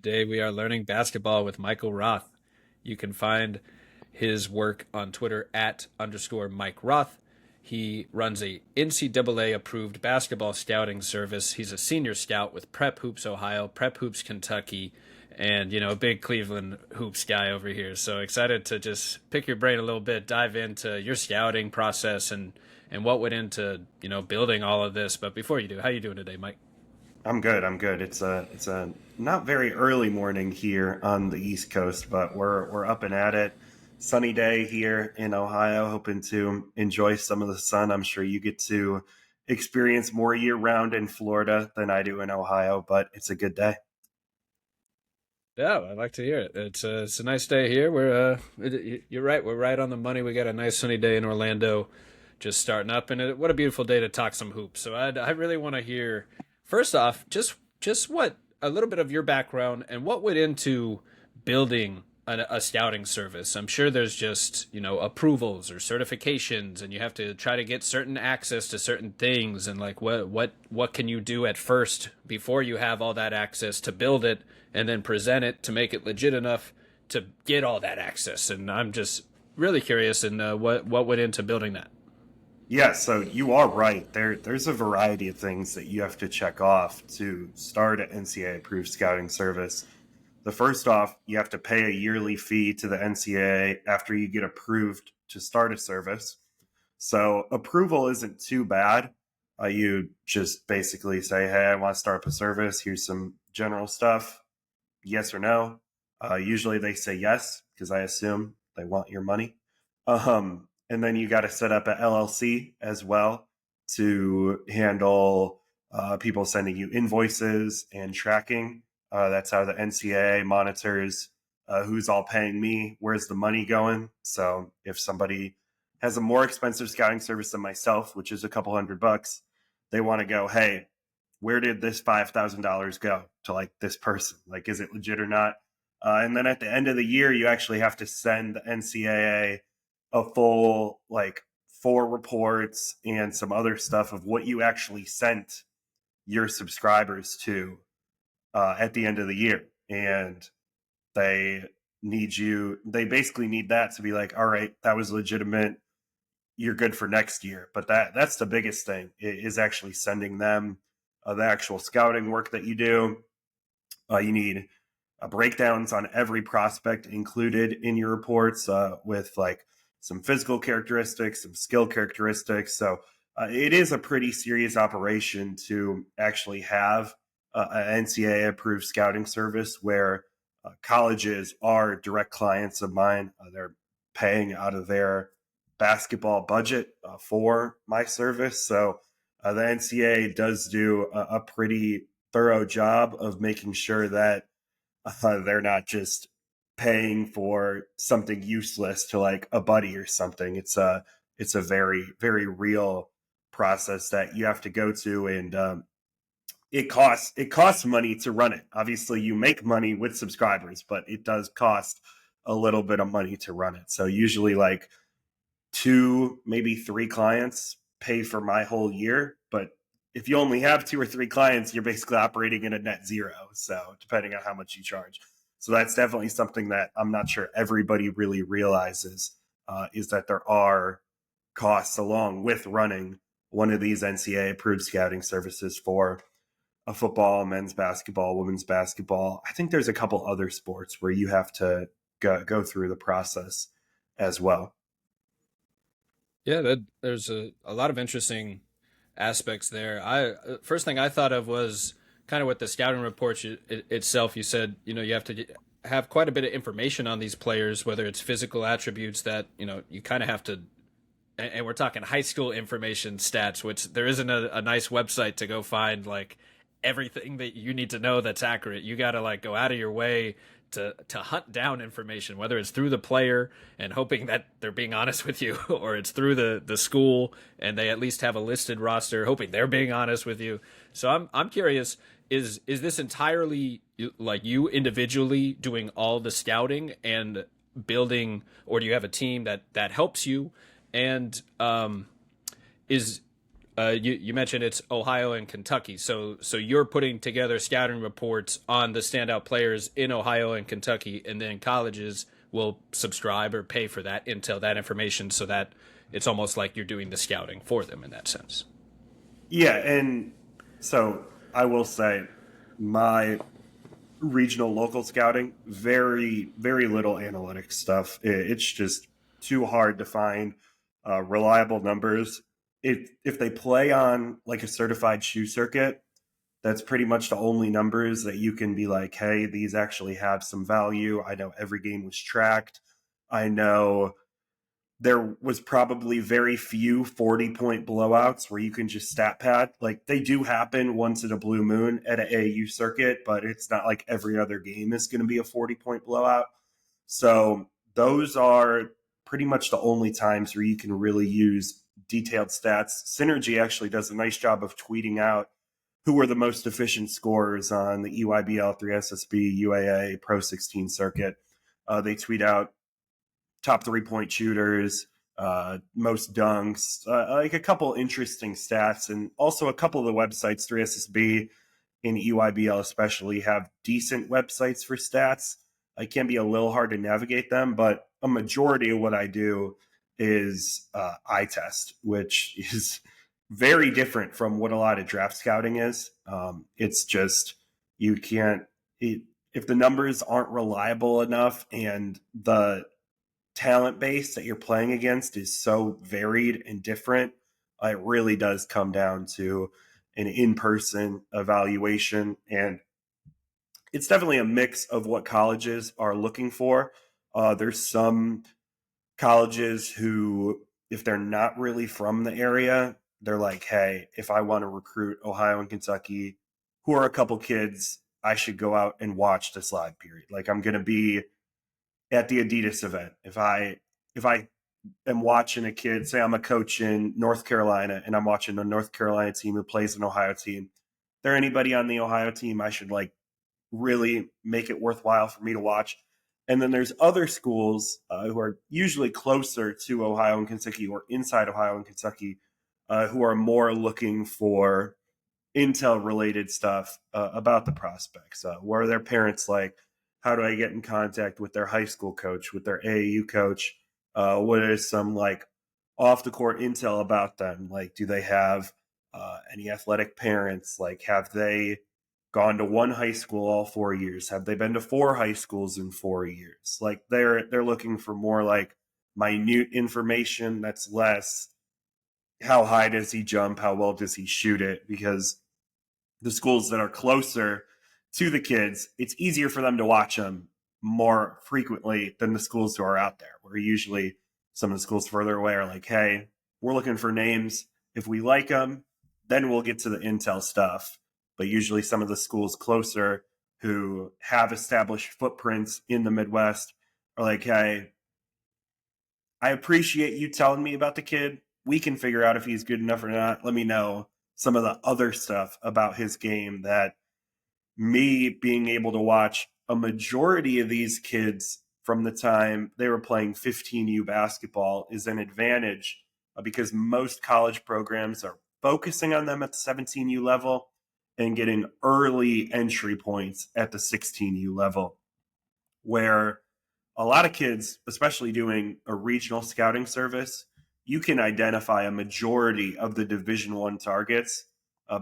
Today we are learning basketball with Michael Roth. You can find his work on Twitter at underscore Mike Roth. He runs a NCAA approved basketball scouting service. He's a senior scout with Prep Hoops Ohio, Prep Hoops Kentucky, and a big Cleveland hoops guy over here. So excited to just pick your brain a little bit, dive into your scouting process and what went into building all of this. But before you do, how you doing today, Mike? I'm good. I'm good. It's a not very early morning here on the East Coast, but we're up and at it. Sunny day here in Ohio. Hoping to enjoy some of the sun. I'm sure you get to experience more year round in Florida than I do in Ohio, but it's a good day. Yeah, I'd like to hear it. It's a nice day here. You're right. We're right on the money. We got a nice sunny day in Orlando, just starting up, and what a beautiful day to talk some hoops. So I really want to hear first off just what a little bit of your background and what went into building a scouting service. I'm sure there's just approvals or certifications, and you have to try to get certain access to certain things, and like what can you do at first before you have all that access to build it and then present it to make it legit enough to get all that access. And I'm just really curious in what went into building that. Yeah, so you are right. There's a variety of things that you have to check off to start an NCAA approved scouting service. The first off, you have to pay a yearly fee to the NCAA after you get approved to start a service. So approval isn't too bad. You just basically say, "Hey, I want to start up a service. Here's some general stuff. Yes or no." Usually they say yes because I assume they want your money. And then you got to set up an LLC as well to handle people sending you invoices and tracking. That's how the NCAA monitors who's all paying me, where's the money going. So if somebody has a more expensive scouting service than myself, which is a couple $100, they want to go, "Hey, where did this $5,000 go to like this person? Like, is it legit or not?" And then at the end of the year, you actually have to send the NCAA a full like 4 reports and some other stuff of what you actually sent your subscribers to at the end of the year. And they they basically need that to be like, "All right, that was legitimate. You're good for next year." But that's the biggest thing is actually sending them the actual scouting work that you do. You need breakdowns on every prospect included in your reports with like some physical characteristics, some skill characteristics. So it is a pretty serious operation to actually have an NCAA approved scouting service where colleges are direct clients of mine. They're paying out of their basketball budget for my service. So the NCAA does do a pretty thorough job of making sure that they're not just paying for something useless to like a buddy or something. It's a very very real process that you have to go to, and it costs money to run it. Obviously, you make money with subscribers, but it does cost a little bit of money to run it. So usually, like 2, maybe 3 clients pay for my whole year. But if you only have 2 or 3 clients, you're basically operating in a net zero. So depending on how much you charge. So that's definitely something that I'm not sure everybody really realizes is that there are costs along with running one of these NCAA approved scouting services for a football, men's basketball, women's basketball. I think there's a couple other sports where you have to go through the process as well. Yeah, there's a lot of interesting aspects there. I first thing I thought of was kind of with the scouting report itself. You said you have to have quite a bit of information on these players, whether it's physical attributes that you kind of have to. And we're talking high school information stats, which there isn't a nice website to go find like everything that you need to know that's accurate. You got to like go out of your way to hunt down information, whether it's through the player and hoping that they're being honest with you, or it's through the school and they at least have a listed roster, hoping they're being honest with you. So I'm curious, is this entirely like you individually doing all the scouting and building, or do you have a team that helps you? And is You mentioned it's Ohio and Kentucky, so you're putting together scouting reports on the standout players in Ohio and Kentucky, and then colleges will subscribe or pay for that intel, that information, so that it's almost like you're doing the scouting for them in that sense. Yeah, and so I will say my regional local scouting, very, very little analytics stuff. It's just too hard to find reliable numbers. If they play on like a certified shoe circuit, that's pretty much the only numbers that you can be like, hey, these actually have some value. I know every game was tracked. I know there was probably very few 40-point blowouts where you can just stat pad. Like they do happen once in a blue moon at an AAU circuit, but it's not like every other game is going to be a 40-point blowout. So those are pretty much the only times where you can really use detailed stats. Synergy actually does a nice job of tweeting out who were the most efficient scorers on the EYBL 3SSB UAA Pro 16 circuit. They tweet out top 3-point shooters, most dunks, like a couple interesting stats, and also a couple of the websites, 3SSB and EYBL especially, have decent websites for stats. It can be a little hard to navigate them, but a majority of what I do is eye test, which is very different from what a lot of draft scouting is. It's just you can't if the numbers aren't reliable enough and the talent base that you're playing against is so varied and different, it really does come down to an in-person evaluation. And it's definitely a mix of what colleges are looking for. There's some colleges who, if they're not really from the area, they're like, hey, if I want to recruit Ohio and Kentucky, who are a couple kids I should go out and watch this live period. Like I'm going to be at the Adidas event. If I am watching a kid, say I'm a coach in North Carolina and I'm watching a North Carolina team who plays an Ohio team, there anybody on the Ohio team I should like really make it worthwhile for me to watch. And then there's other schools who are usually closer to Ohio and Kentucky or inside Ohio and Kentucky who are more looking for intel related stuff about the prospects. What are their parents like? How do I get in contact with their high school coach, with their AAU coach? What is some like off the court intel about them? Like, do they have any athletic parents? Like, have they gone to one high school all 4 years? Have they been to four high schools in 4 years? Like, they're looking for more like minute information that's less how high does he jump, how well does he shoot it, because the schools that are closer to the kids, it's easier for them to watch them more frequently than the schools who are out there, where usually some of the schools further away are like, hey, we're looking for names. If we like them, then we'll get to the intel stuff. But usually some of the schools closer who have established footprints in the Midwest are like, hey, I appreciate you telling me about the kid. We can figure out if he's good enough or not. Let me know some of the other stuff about his game that me being able to watch a majority of these kids from the time they were playing 15U basketball is an advantage because most college programs are focusing on them at the 17U level and getting early entry points at the 16U level, where a lot of kids, especially doing a regional scouting service, you can identify a majority of the Division I targets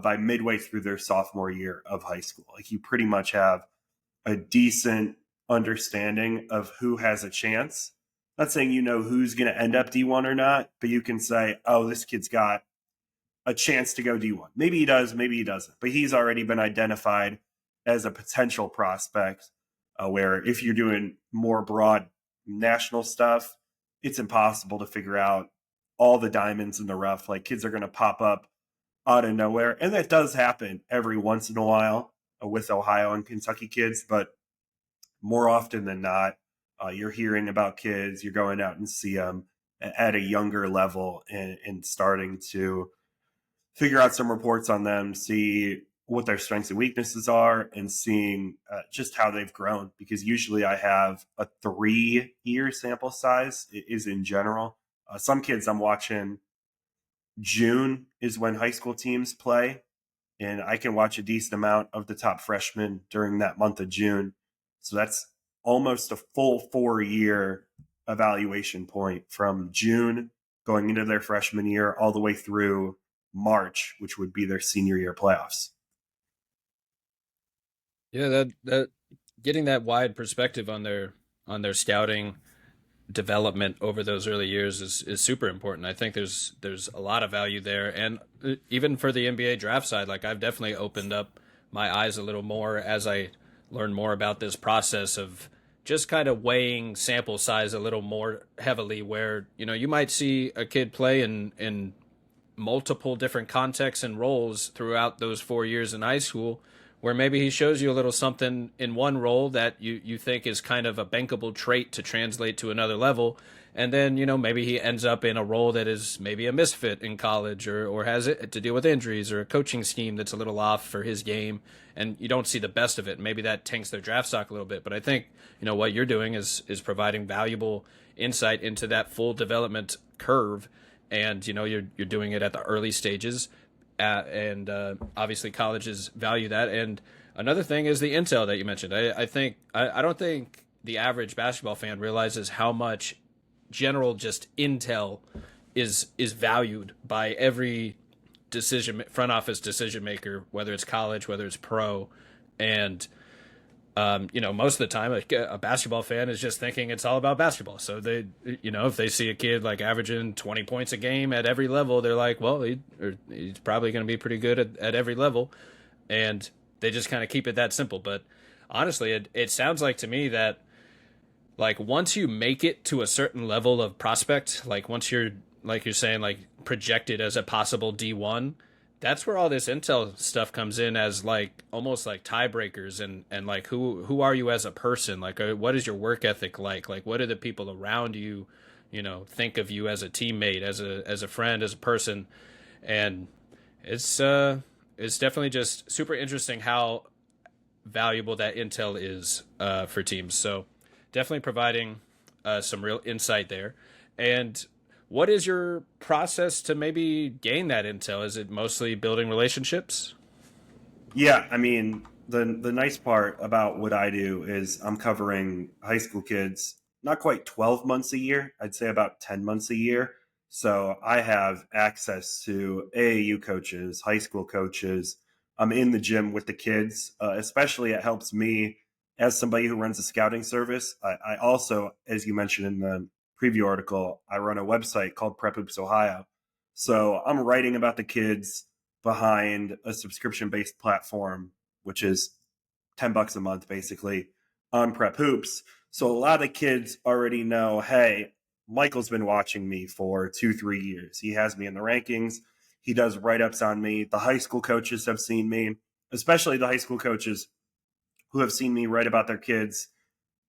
by midway through their sophomore year of high school. Like you pretty much have a decent understanding of who has a chance. Not saying you know who's going to end up D1 or not, but you can say, oh, this kid's got a chance to go D1. Maybe he does, maybe he doesn't, but he's already been identified as a potential prospect. Where if you're doing more broad national stuff, it's impossible to figure out all the diamonds in the rough. Like kids are going to pop up out of nowhere. And that does happen every once in a while with Ohio and Kentucky kids, but more often than not, you're hearing about kids, you're going out and see them at a younger level and starting to figure out some reports on them, see what their strengths and weaknesses are, and seeing just how they've grown. Because usually I have a 3-year sample size is in general. Some kids I'm watching June is when high school teams play, and I can watch a decent amount of the top freshmen during that month of June. So that's almost a full 4 year evaluation point from June going into their freshman year all the way through March, which would be their senior year playoffs. Yeah, that getting that wide perspective on their scouting development over those early years is super important. I think there's a lot of value there, and even for the NBA draft side, like I've definitely opened up my eyes a little more as I learn more about this process of just kind of weighing sample size a little more heavily. Where you might see a kid play in multiple different contexts and roles throughout those 4 years in high school, where maybe he shows you a little something in one role that you think is kind of a bankable trait to translate to another level. And then, maybe he ends up in a role that is maybe a misfit in college, or has it to deal with injuries or a coaching scheme that's a little off for his game. And you don't see the best of it. Maybe that tanks their draft stock a little bit. But I think, what you're doing is providing valuable insight into that full development curve, and you're doing it at the early stages, and obviously colleges value that. And another thing is the intel that you mentioned. I don't think the average basketball fan realizes how much general just intel is valued by every decision front office decision maker, whether it's college, whether it's pro. And most of the time, a basketball fan is just thinking it's all about basketball. So if they see a kid like averaging 20 points a game at every level, they're like, well, he's probably going to be pretty good at every level. And they just kind of keep it that simple. But honestly, it sounds like to me that, like, once you make it to a certain level of prospect, like once you're, like you're saying, like projected as a possible D1, that's where all this intel stuff comes in, as like almost like tiebreakers, and like who are you as a person, like what is your work ethic like what do the people around you think of you as a teammate, as a friend, as a person. And it's definitely just super interesting how valuable that intel is for teams. So definitely providing some real insight there. And what is your process to maybe gain that intel? Is it mostly building relationships? Yeah, I mean, the nice part about what I do is I'm covering high school kids, not quite 12 months a year, I'd say about 10 months a year. So I have access to AAU coaches, high school coaches. I'm in the gym with the kids. Especially, it helps me as somebody who runs a scouting service. I also, as you mentioned in the preview article, I run a website called Prep Hoops Ohio. So I'm writing about the kids behind a subscription based platform, which is $10 a month basically on Prep Hoops. So a lot of kids already know, hey, Michael's been watching me for 2, 3 years. He has me in the rankings. He does write ups on me. The high school coaches have seen me, especially the high school coaches who have seen me write about their kids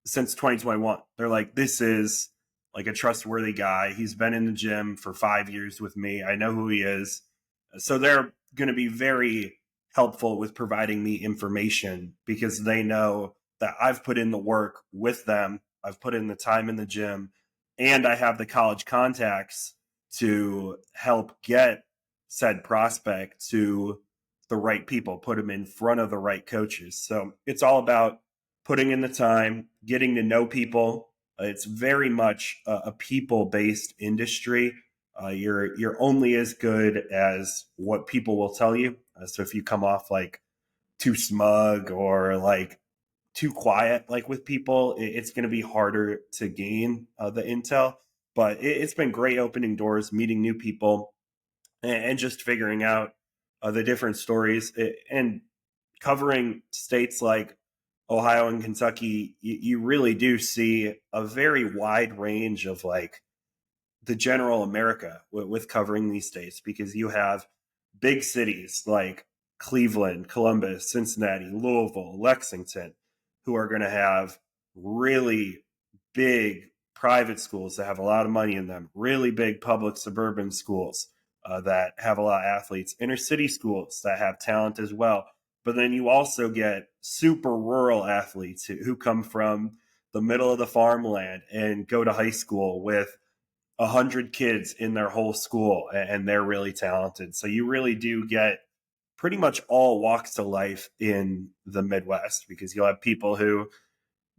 since 2021. They're like, this is like a trustworthy guy. He's been in the gym for 5 years with me. I know who he is. So they're going to be very helpful with providing me information because they know that I've put in the work with them. I've put in the time in the gym, and I have the college contacts to help get said prospect to the right people, put them in front of the right coaches. So it's all about putting in the time, getting to know people. It's very much a people based industry. You're only as good as what people will tell you. So if you come off like too smug or like too quiet, like with people, it's going to be harder to gain the intel. But it's been great opening doors, meeting new people, and just figuring out the different stories and covering states like Ohio and Kentucky. You really do see a very wide range of like the general America with covering these states because you have big cities like Cleveland, Columbus, Cincinnati, Louisville, Lexington, who are going to have really big private schools that have a lot of money in them, really big public suburban schools that have a lot of athletes, inner city schools that have talent as well. But then you also get super rural athletes who come from the middle of the farmland and go to high school with 100 kids in their whole school, and they're really talented. So you really do get pretty much all walks of life in the Midwest, because you'll have people who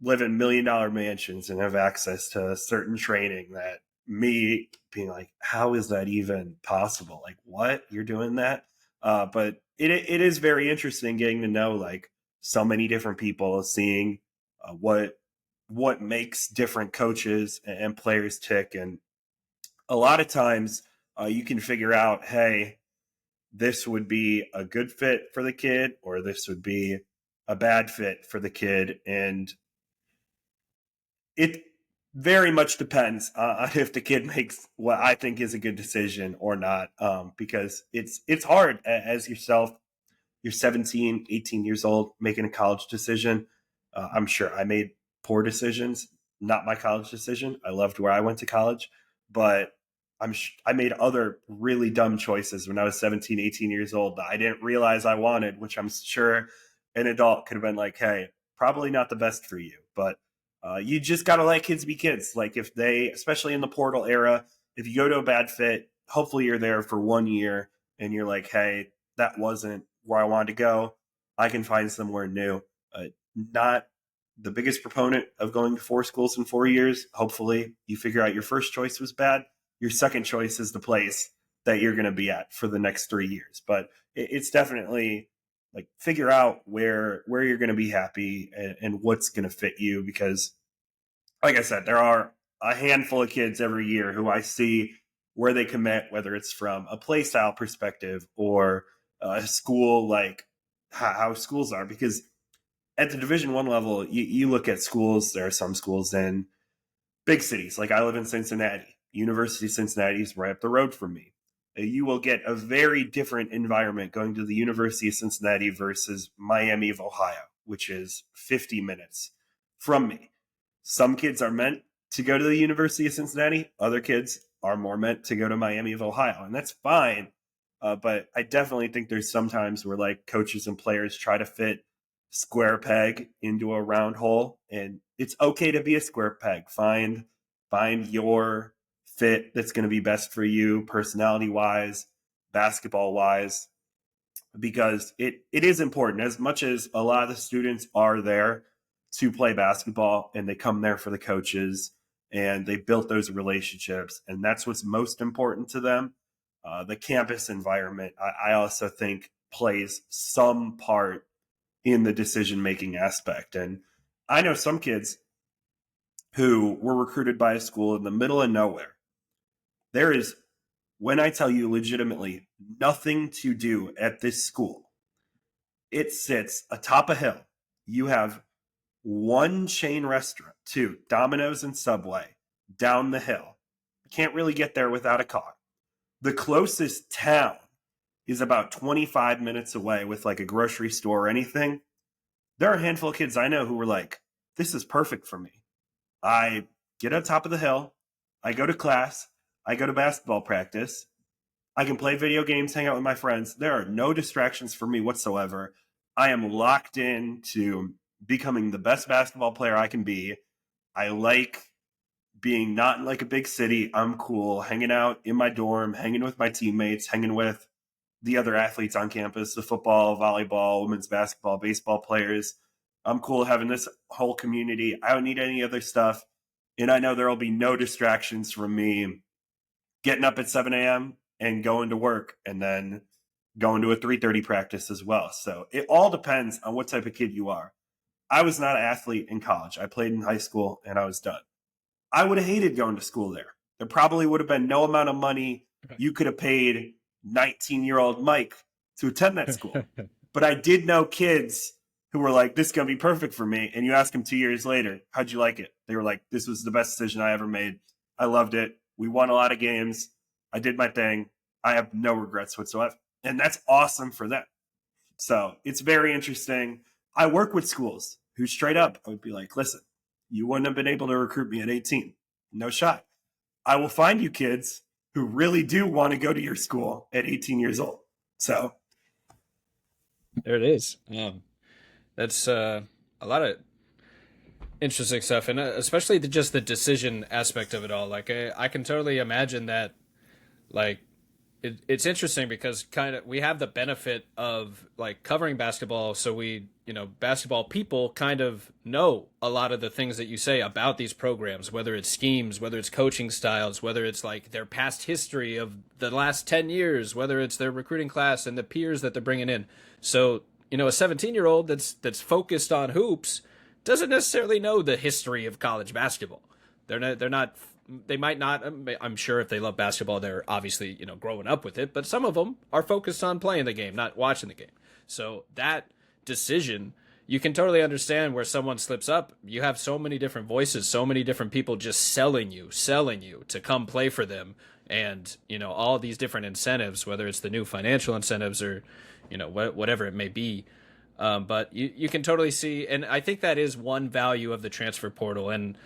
live in $1 million mansions and have access to certain training that me being like, how is that even possible? Like, what? You're doing that? But it is very interesting getting to know like so many different people, seeing what makes different coaches and players tick. And a lot of times you can figure out, hey, this would be a good fit for the kid, or this would be a bad fit for the kid. And it very much depends on if the kid makes what I think is a good decision or not. Because it's hard as yourself. You're 17, 18 years old, making a college decision. I'm sure I made poor decisions, not my college decision. I loved where I went to college, but I made other really dumb choices when I was 17, 18 years old that I didn't realize I wanted, which I'm sure an adult could have been like, hey, probably not the best for you. But you just got to let kids be kids. Like if they, especially in the portal era, if you go to a bad fit, hopefully you're there for 1 year and you're like, hey, that wasn't where I wanted to go. I can find somewhere new. Not the biggest proponent of going to 4 schools in 4 years. Hopefully you figure out your first choice was bad. Your second choice is the place that you're going to be at for the next 3 years. But it's definitely like figure out where you're going to be happy, and what's going to fit you, because like I said, there are a handful of kids every year who I see where they commit, whether it's from a play style perspective or a school, like how schools are. Because at the Division I level, you look at schools. There are some schools in big cities, like I live in Cincinnati. University of Cincinnati is right up the road from me. You will get a very different environment going to the University of Cincinnati versus Miami of Ohio, which is 50 minutes from me. Some kids are meant to go to the University of Cincinnati. Other kids are more meant to go to Miami of Ohio, and that's fine. But I definitely think there's sometimes where like coaches and players try to fit square peg into a round hole, and it's okay to be a square peg. Find your fit that's going to be best for you, personality wise, basketball wise, because it is important. As much as a lot of the students are there to play basketball and they come there for the coaches and they built those relationships, and that's what's most important to them. The campus environment, I also think, plays some part in the decision making aspect. And I know some kids who were recruited by a school in the middle of nowhere. There is, when I tell you legitimately, nothing to do at this school. It sits atop a hill. You have one chain restaurant, two, Domino's and Subway, down the hill. Can't really get there without a car. The closest town is about 25 minutes away with like a grocery store or anything. There are a handful of kids I know who were like, this is perfect for me. I get on top of the hill. I go to class. I go to basketball practice. I can play video games, hang out with my friends. There are no distractions for me whatsoever. I am locked in to becoming the best basketball player I can be. I like being not in like a big city. I'm cool hanging out in my dorm, hanging with my teammates, hanging with the other athletes on campus, the football, volleyball, women's basketball, baseball players. I'm cool having this whole community. I don't need any other stuff. And I know there will be no distractions from me getting up at 7 a.m. and going to work and then going to a 3:30 practice as well. So it all depends on what type of kid you are. I was not an athlete in college. I played in high school and I was done. I would have hated going to school there. There probably would have been no amount of money you could have paid 19-year-old Mike to attend that school. But I did know kids who were like, this is going to be perfect for me. And you ask them 2 years later, how'd you like it? They were like, this was the best decision I ever made. I loved it. We won a lot of games. I did my thing. I have no regrets whatsoever. And that's awesome for them. So it's very interesting. I work with schools who straight up, I would be like, listen, you wouldn't have been able to recruit me at 18. No shot. I will find you kids who really do want to go to your school at 18 years old. So There it is. That's a lot of Interesting stuff, and especially just the decision aspect of it all. Like I can totally imagine that. Like it's interesting because kind of we have the benefit of like covering basketball, so we basketball people kind of know a lot of the things that you say about these programs, whether it's schemes, whether it's coaching styles, whether it's like their past history of the last 10 years, whether it's their recruiting class and the peers that they're bringing in. So a 17-year-old that's focused on hoops doesn't necessarily know the history of college basketball. They're not they might not. I'm sure if they love basketball, they're obviously growing up with it. But some of them are focused on playing the game, not watching the game. So that decision, you can totally understand where someone slips up. You have so many different voices, so many different people just selling you to come play for them, and all these different incentives, whether it's the new financial incentives or whatever it may be. But you can totally see, and I think that is one value of the transfer portal, and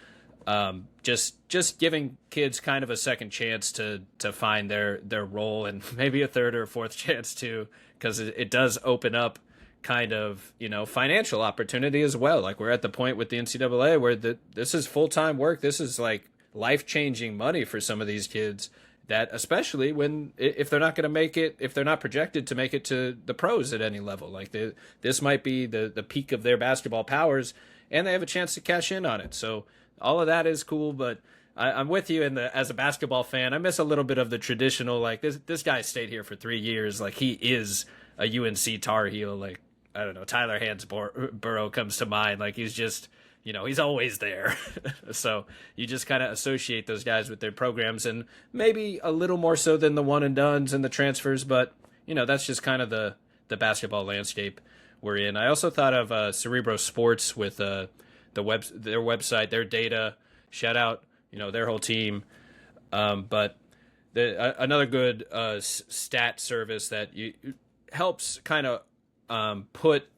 just giving kids kind of a second chance to find their role, and maybe a third or a fourth chance too, because it does open up kind of financial opportunity as well. Like we're at the point with the NCAA where this is full-time work. This is like life-changing money for some of these kids, that especially when if they're not going to make it, if they're not projected to make it to the pros at any level, like this might be the peak of their basketball powers, and they have a chance to cash in on it. So all of that is cool, but I'm with you. As a basketball fan, I miss a little bit of the traditional, like this guy stayed here for 3 years, like he is a UNC Tar Heel. Like I don't know, Tyler Hansborough comes to mind. Like he's just he's always there. So you just kind of associate those guys with their programs, and maybe a little more so than the one and dones and the transfers. But that's just kind of the basketball landscape we're in. I also thought of Cerebro Sports with their website, their data. Shout out, their whole team. But another good stat service that helps kind of put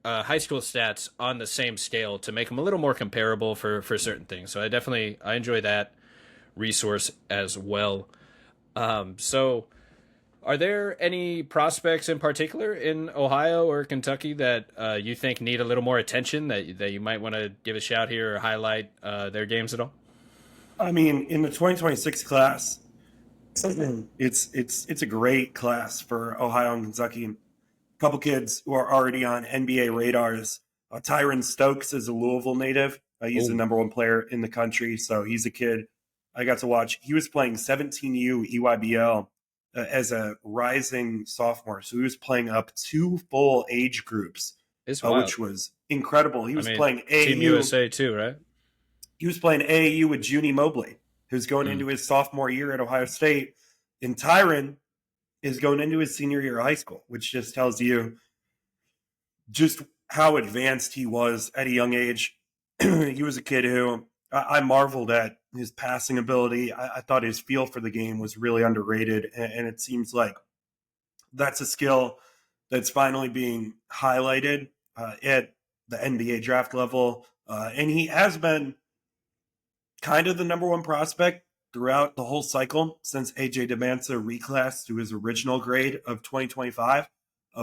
high school stats on the same scale to make them a little more comparable for certain things. So I enjoy that resource as well. So are there any prospects in particular in Ohio or Kentucky that you think need a little more attention, that you might want to give a shout here or highlight their games at all? I mean, in the 2026 class, it's a great class for Ohio and Kentucky. A couple kids who are already on NBA radars. Tyron Stokes is a Louisville native. He's the Oh, number one player in the country, so he's a kid I got to watch. He was playing 17U EYBL as a rising sophomore, so he was playing up two full age groups, it's wild. which was incredible. He I was mean, playing Team AAU. USA too, right? He was playing AAU with Junie Mobley, who's going Mm. into his sophomore year at Ohio State, and Tyron is going into his senior year of high school, which just tells you just how advanced he was at a young age. He was a kid who I marveled at his passing ability. I thought his feel for the game was really underrated, and it seems like that's a skill that's finally being highlighted at the NBA draft level. And he has been kind of the number one prospect throughout the whole cycle since AJ Demansa reclassed to his original grade of 2025.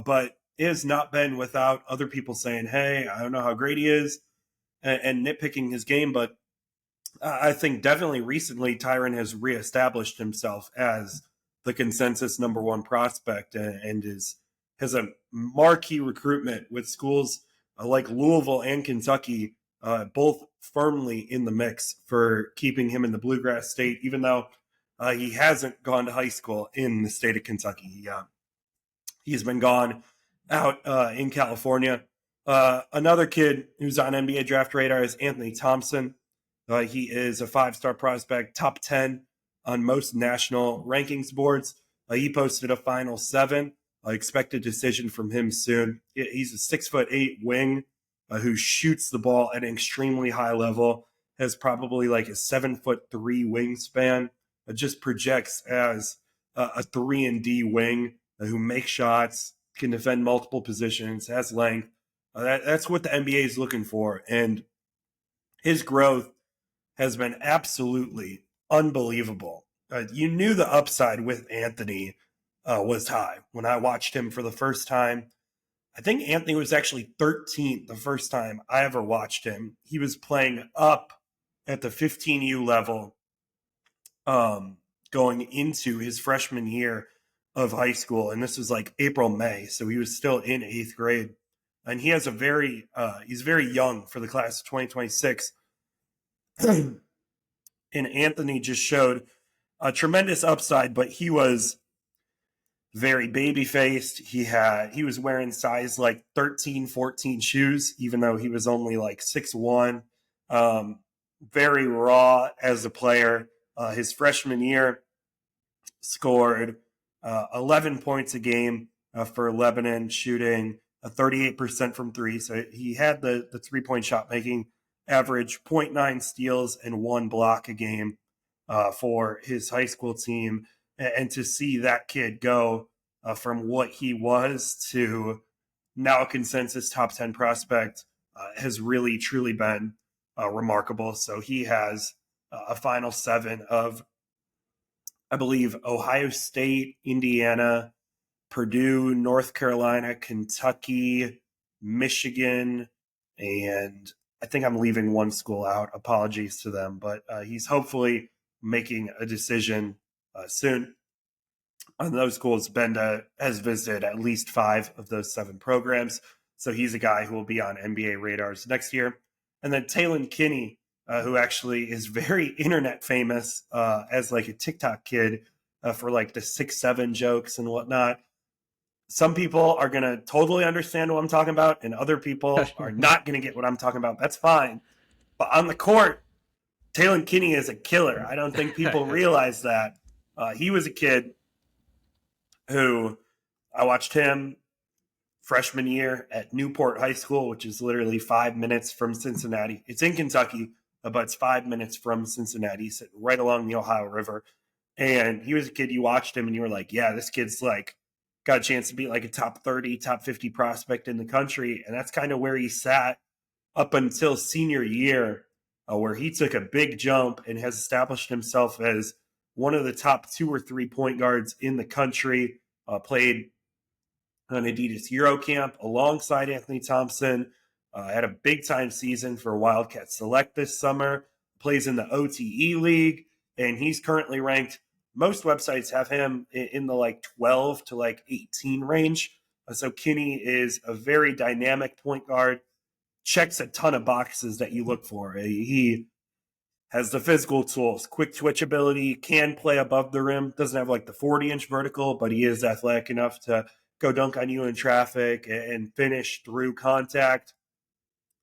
But it has not been without other people saying, hey, I don't know how great he is, and nitpicking his game. But I think definitely recently Tyron has reestablished himself as the consensus number one prospect, and has a marquee recruitment with schools like Louisville and Kentucky, both firmly in the mix for keeping him in the Bluegrass State, even though he hasn't gone to high school in the state of Kentucky. He's been gone out in California. Another kid who's on NBA draft radar is Anthony Thompson. He is a five-star prospect, top 10 on most national rankings boards. He posted a final seven. I expect a decision from him soon. He's a 6'8" wing who shoots the ball at an extremely high level, has probably like a 7'3" wingspan, just projects as a 3-and-D wing who makes shots, can defend multiple positions, has length. That's what the NBA is looking for. And his growth has been absolutely unbelievable. You knew the upside with Anthony was high when I watched him for the first time I think Anthony was actually 13th the first time I ever watched him. He was playing up at the 15U level, um, going into his freshman year of high school, and this was like April, May, so he was still in 8th grade. And he has he's very young for the class of 2026. And Anthony just showed a tremendous upside, but he was very baby faced. He was wearing size like 13, 14 shoes, even though he was only like 6'1". Very raw as a player. His freshman year, scored 11 points a game for Lebanon, shooting 38% from three. So he had the 3-point shot making, average 0.9 steals and 1 block a game for his high school team. And to see that kid go from what he was to now a consensus top 10 prospect has really, truly been remarkable. So he has a final 7 of, I believe, Ohio State, Indiana, Purdue, North Carolina, Kentucky, Michigan, and I think I'm leaving one school out. Apologies to them, but he's hopefully making a decision soon on those schools. Benda has visited at least 5 of those 7 programs, so he's a guy who will be on NBA radars next year. And then Talon Kinney, who actually is very internet famous as like a TikTok kid for like the 6'7" jokes and whatnot. Some people are going to totally understand what I'm talking about, and other people are not going to get what I'm talking about. That's fine. But on the court, Talon Kinney is a killer. I don't think people realize that. He was a kid who I watched him freshman year at Newport High School, which is literally 5 minutes from Cincinnati. It's in Kentucky, but it's 5 minutes from Cincinnati, sitting right along the Ohio River. And he was a kid, you watched him and you were like, yeah, this kid's like got a chance to be like a top 30, top 50 prospect in the country. And that's kind of where he sat up until senior year, where he took a big jump and has established himself as one of the top 2 or 3 point guards in the country. Played on Adidas Eurocamp alongside Anthony Thompson. Had a big time season for Wildcat Select this summer. Plays in the OTE League, and he's currently ranked. Most websites have him in the like 12 to like 18 range. So Kinney is a very dynamic point guard. Checks a ton of boxes that you look for. He has the physical tools, quick twitch ability, can play above the rim. Doesn't have like the 40-inch vertical, but he is athletic enough to go dunk on you in traffic and finish through contact.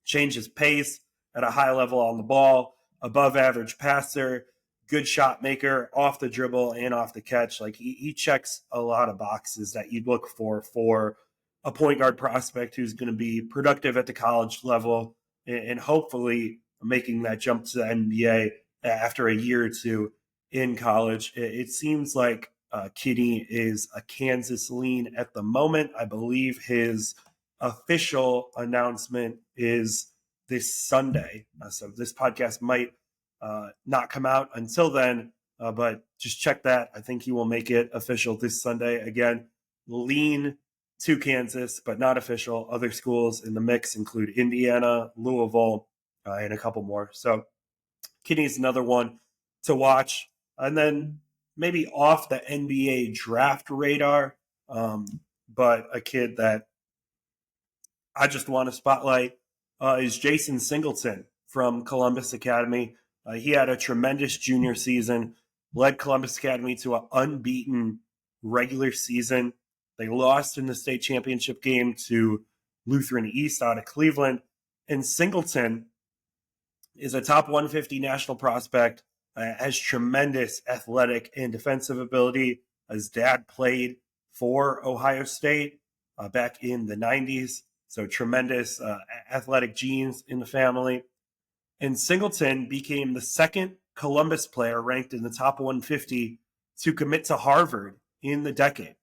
Changes pace at a high level on the ball, above average passer, good shot maker off the dribble and off the catch. Like he checks a lot of boxes that you'd look for a point guard prospect who's going to be productive at the college level and hopefully making that jump to the NBA after a year or two in college. It seems like Kinney is a Kansas lean at the moment. I believe his official announcement is this Sunday. So this podcast might not come out until then, but just check that. I think he will make it official this Sunday. Again, lean to Kansas, but not official. Other schools in the mix include Indiana, Louisville, and a couple more. So Kinney's another one to watch. And then maybe off the NBA draft radar, but a kid that I just want to spotlight is Jason Singleton from Columbus Academy. He had a tremendous junior season, led Columbus Academy to an unbeaten regular season. They lost in the state championship game to Lutheran East out of Cleveland. And Singleton is a top 150 national prospect, has tremendous athletic and defensive ability. His dad played for Ohio State back in the 90s. So tremendous athletic genes in the family. And Singleton became the second Columbus player ranked in the top 150 to commit to Harvard in the decade.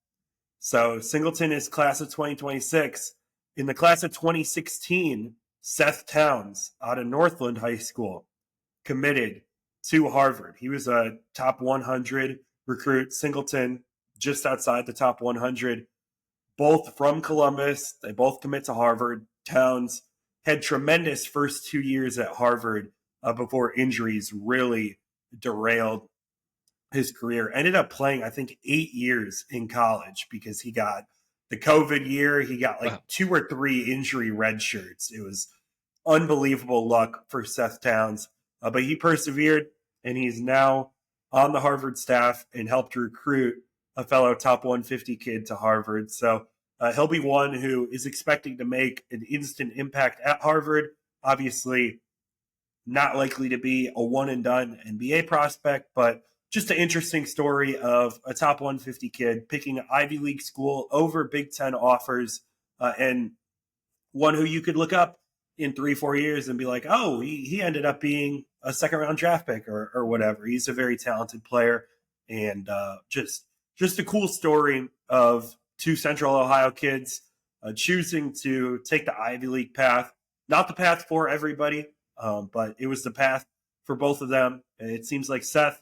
So Singleton is class of 2026. In the class of 2016, Seth Towns out of Northland High School committed to Harvard. He was a top 100 recruit. Singleton just outside the top 100. both from Columbus. They both commit to Harvard. Towns had tremendous first 2 years at Harvard before injuries really derailed his career. Ended up playing, I think, 8 years in college because he got the COVID year. He got like Wow. 2 or 3 injury red shirts. It was unbelievable luck for Seth Towns, but he persevered, and he's now on the Harvard staff and helped recruit a fellow top 150 kid to Harvard. So he'll be one who is expecting to make an instant impact at Harvard. Obviously, not likely to be a one and done NBA prospect, but just an interesting story of a top 150 kid picking an Ivy League school over Big Ten offers, and one who you could look up in 3-4 years and be like, oh, he ended up being a second round draft pick or whatever. He's a very talented player, and just a cool story of two Central Ohio kids choosing to take the Ivy League path. Not the path for everybody, but it was the path for both of them. And it seems like Seth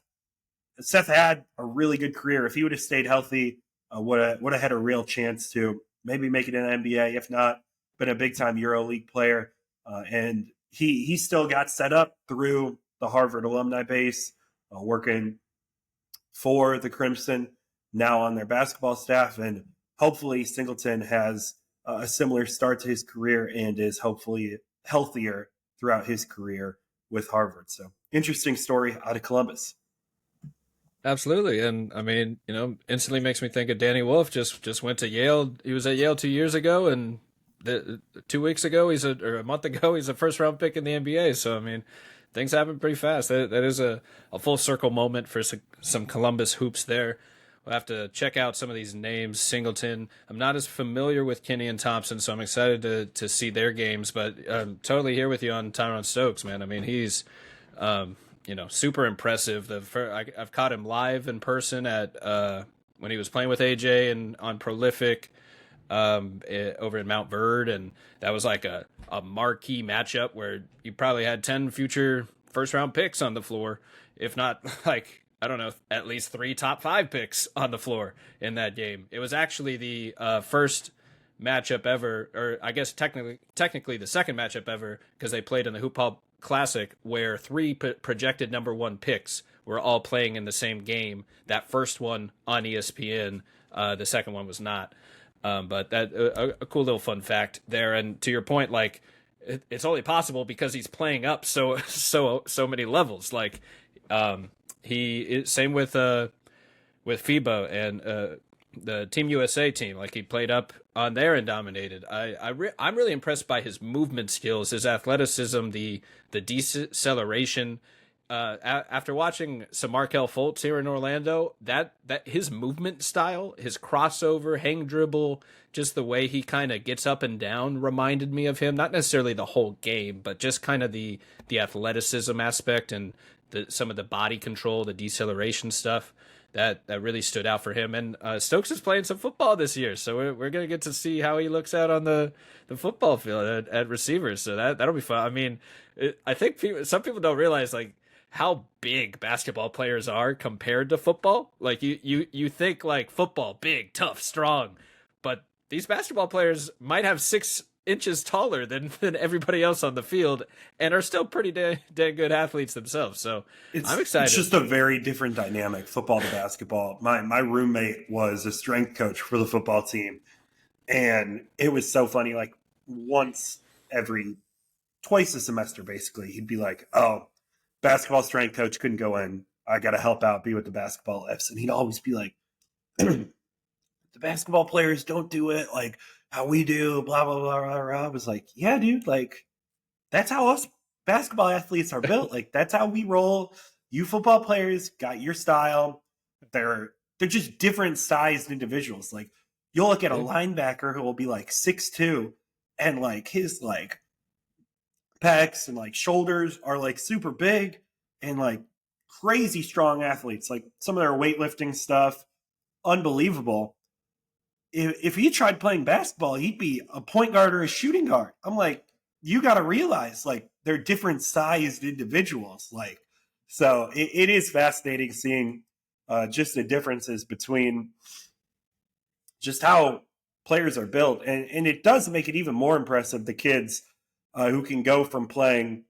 had a really good career. If he would have stayed healthy, would have had a real chance to maybe make it in the NBA. If not, been a big time EuroLeague player. And he still got set up through the Harvard alumni base, working for the Crimson, now on their basketball staff. And hopefully Singleton has a similar start to his career and is hopefully healthier throughout his career with Harvard. So interesting story out of Columbus. Absolutely, and I mean, instantly makes me think of Danny Wolf. Just went to Yale. He was at Yale 2 years ago, and 2 weeks ago, or a month ago, he's a first round pick in the NBA. So I mean, things happen pretty fast. That is a full circle moment for some Columbus hoops there. We'll have to check out some of these names. Singleton. I'm not as familiar with Kinney and Thompson, so I'm excited to see their games. But I'm totally here with you on Tyron Stokes, man. I mean, he's super impressive. I've caught him live in person at when he was playing with AJ and on Prolific over in Mount Verde, and that was like a marquee matchup where you probably had 10 future first round picks on the floor, if not like I don't know, at least 3 top 5 picks on the floor in that game. It was actually the first matchup ever, or I guess technically the second matchup ever, because they played in the Hoop Hall Classic, where 3 projected number 1 picks were all playing in the same game. That first one on ESPN, the second one was not. But that a cool little fun fact there. And to your point, like it's only possible because he's playing up so many levels. Like same with FIBA and the Team USA team. Like he played up on there and dominated. I'm really impressed by his movement skills, his athleticism, the deceleration. After watching some Markelle Fultz here in Orlando, that his movement style, his crossover, hang dribble, just the way he kind of gets up and down reminded me of him. Not necessarily the whole game, but just kind of the athleticism aspect and some of the body control, the deceleration stuff. That really stood out for him. And Stokes is playing some football this year, so we're going to get to see how he looks out on the football field at receivers. So that'll be fun. I mean, I think some people don't realize like how big basketball players are compared to football. Like you think like football, big, tough, strong, but these basketball players might have 6 inches taller than everybody else on the field and are still pretty dang good athletes themselves. So I'm excited. It's just a very different dynamic, football to basketball. My roommate was a strength coach for the football team, and it was so funny. Like twice a semester, basically, he'd be like, "Oh, basketball strength coach couldn't go in. I got to help out, be with the basketball Fs." And he'd always be like, "The basketball players don't do it like how we do, blah, blah, blah, blah, blah." I was like, yeah, dude, like, that's how us basketball athletes are built. Like, that's how we roll. You football players got your style. They're just different sized individuals. Like, you'll look at a linebacker who will be like 6'2", and like his like pecs and like shoulders are like super big and like crazy strong athletes. Like some of their weightlifting stuff, unbelievable. If he tried playing basketball, he'd be a point guard or a shooting guard. I'm like, you got to realize like they're different sized individuals. Like, so it is fascinating seeing just the differences between just how players are built. And it does make it even more impressive, the kids who can go from playing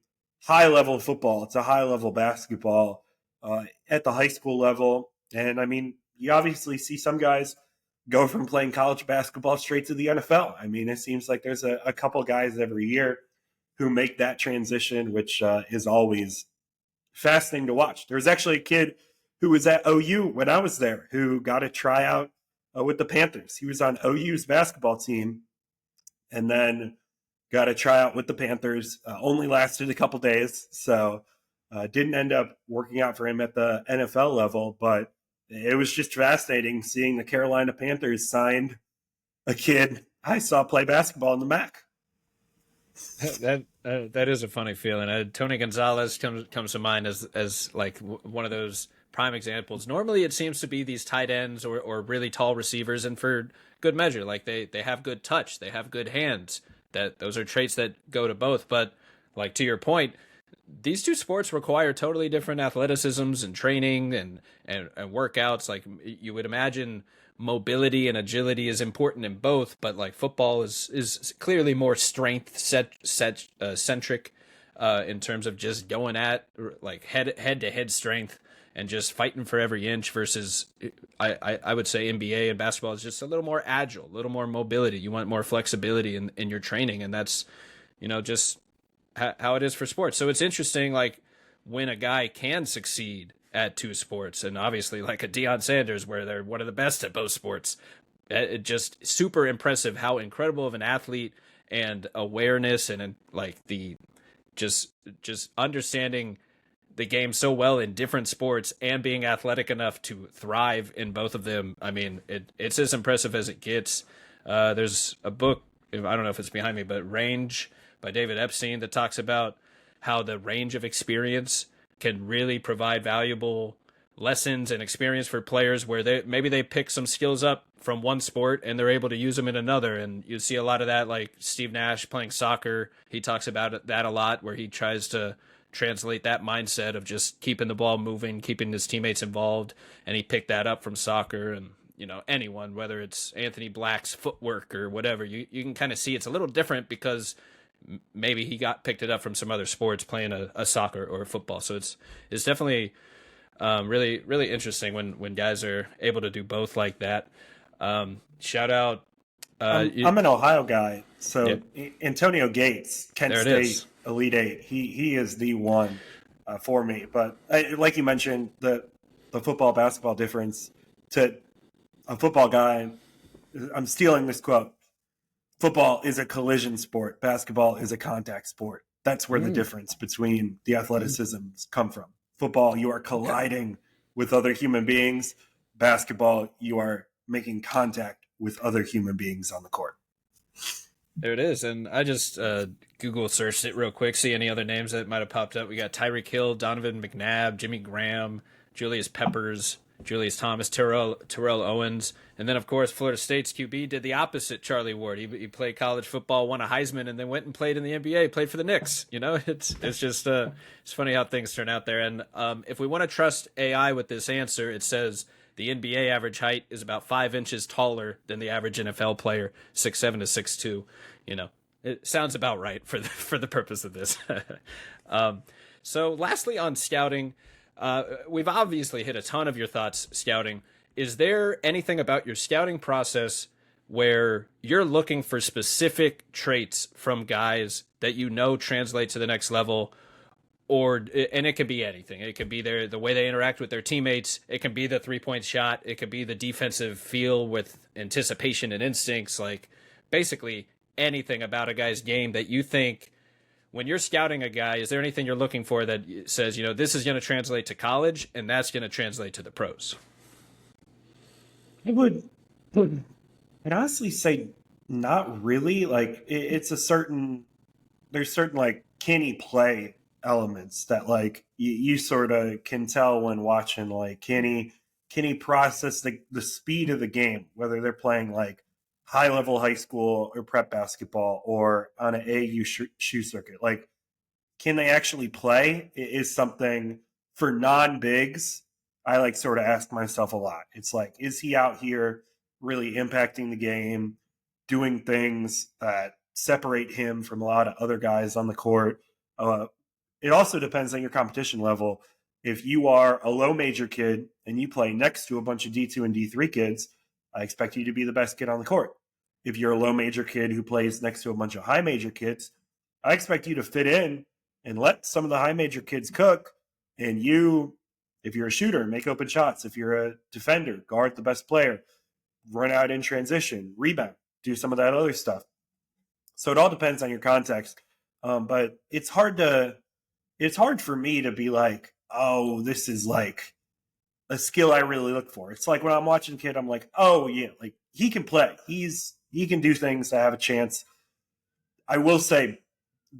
high level football to high level basketball at the high school level. And I mean, you obviously see some guys go from playing college basketball straight to the NFL. I mean, it seems like there's a couple guys every year who make that transition, which is always fascinating to watch. There was actually a kid who was at OU when I was there who got a tryout with the Panthers. He was on OU's basketball team and then got a tryout with the Panthers. Only lasted a couple days, so didn't end up working out for him at the NFL level. But it was just fascinating seeing the Carolina Panthers signed a kid I saw play basketball in the MAC. That is a funny feeling. Tony Gonzalez comes to mind as like one of those prime examples. Normally, it seems to be these tight ends or really tall receivers, and for good measure, like they have good touch, they have good hands. That those are traits that go to both. But like to your point, these two sports require totally different athleticisms and training and workouts. Like you would imagine mobility and agility is important in both, but like football is clearly more centric in terms of just going at like head to head strength and just fighting for every inch versus I would say NBA and basketball is just a little more agile, a little more mobility. You want more flexibility in your training, and that's just how it is for sports. So it's interesting, like when a guy can succeed at two sports, and obviously like a Deion Sanders, where they're one of the best at both sports. It just super impressive how incredible of an athlete and awareness and like the just understanding the game so well in different sports and being athletic enough to thrive in both of them. I mean, it's as impressive as it gets. There's a book, I don't know if it's behind me, but Range by David Epstein that talks about how the range of experience can really provide valuable lessons and experience for players where they pick some skills up from one sport and they're able to use them in another. And you see a lot of that, like Steve Nash playing soccer. He talks about that a lot, where he tries to translate that mindset of just keeping the ball moving, keeping his teammates involved. And he picked that up from soccer. And anyone, whether it's Anthony Black's footwork or whatever, you can kind of see it's a little different because maybe he picked it up from some other sports playing a soccer or a football. So it's definitely really, really interesting when guys are able to do both like that. Shout out. I'm an Ohio guy, so Yeah. Antonio Gates, Kent There it State is. Elite Eight. He is the one for me. But like you mentioned, the football basketball difference to a football guy. I'm stealing this quote. Football is a collision sport. Basketball is a contact sport. That's where the Mm, difference between the athleticisms come from. Football, you are okay. colliding with other human beings. Basketball, you are making contact with other human beings on the court. There it is. And I just Google searched it real quick, see any other names that might have popped up. We got Tyreek Hill, Donovan McNabb, Jimmy Graham, Julius Peppers, Julius Thomas, Terrell Owens. And then, of course, Florida State's QB did the opposite, Charlie Ward. He played college football, won a Heisman, and then went and played in the NBA, played for the Knicks. It's just it's funny how things turn out there. And if we want to trust AI with this answer, it says the NBA average height is about 5 inches taller than the average NFL player, 6'7" to 6'2". It sounds about right for the purpose of this. So, lastly, on scouting, we've obviously hit a ton of your thoughts scouting. Is there anything about your scouting process where you're looking for specific traits from guys that translate to the next level, and it could be anything. It could be the way they interact with their teammates. It can be the 3-point shot. It could be the defensive feel with anticipation and instincts. Like basically anything about a guy's game that you think when you're scouting a guy, is there anything you're looking for that says, this is going to translate to college and that's going to translate to the pros? I would, I'd honestly say not really. Like it's there's certain like can he play elements that like you sort of can tell when watching. Like can he process the speed of the game, whether they're playing like high level high school or prep basketball or on an AU shoe circuit. Like can they actually play is something for non bigs. I like sort of ask myself a lot. It's like, is he out here really impacting the game? doing things that separate him from a lot of other guys on the court. Uh, it also depends on your competition level. If you are a low major kid and you play next to a bunch of D2 and D3 kids, I expect you to be the best kid on the court. If you're a low major kid who plays next to a bunch of high major kids, I expect you to fit in and let some of the high major kids cook. And you, if you're a shooter, make open shots. If you're a defender, guard the best player, run out in transition, rebound, do some of that other stuff. So it all depends on your context. But it's hard for me to be like, oh, this is like a skill I really look for. It's like when I'm watching a kid, I'm like, oh yeah, like he can play. He can do things to have a chance. I will say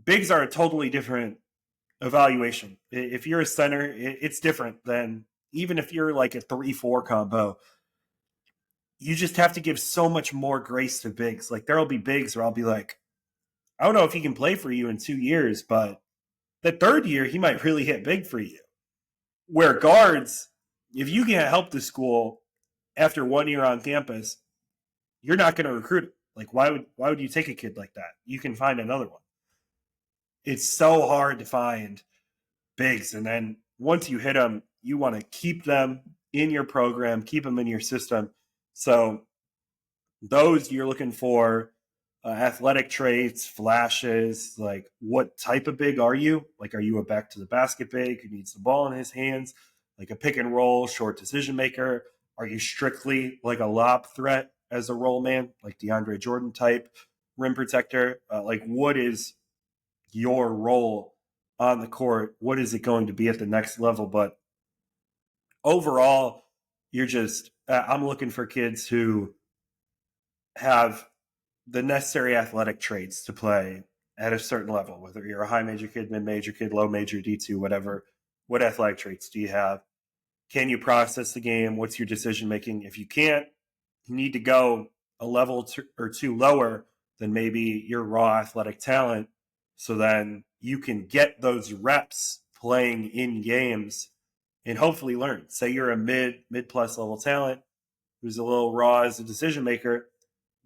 bigs are a totally different evaluation. If you're a center, it's different than even if you're like a 3-4 combo. You just have to give so much more grace to bigs. Like there'll be bigs where I'll be like, I don't know if he can play for you in 2 years, but the third year he might really hit big for you. Where guards, if you can't help the school after 1 year on campus, you're not going to recruit him. Like why would you take a kid like that? You can find another one. It's so hard to find bigs, and then once you hit them, you want to keep them in your program, keep them in your system. So those you're looking for athletic traits, flashes, like what type of big are you? Like, are you a back to the basket big who needs the ball in his hands? Like a pick and roll, short decision maker? Are you strictly like a lob threat as a roll man, like DeAndre Jordan type rim protector? Like, what is your role on the court? What is it going to be at the next level? But overall, I'm looking for kids who have the necessary athletic traits to play at a certain level, whether you're a high major kid, mid major kid, low major, D2, whatever. What athletic traits do you have? Can you process the game? What's your decision making? If you can't, you need to go a level or two lower than maybe your raw athletic talent. So then you can get those reps playing in games and hopefully learn. Say you're a mid plus level talent who's a little raw as a decision maker.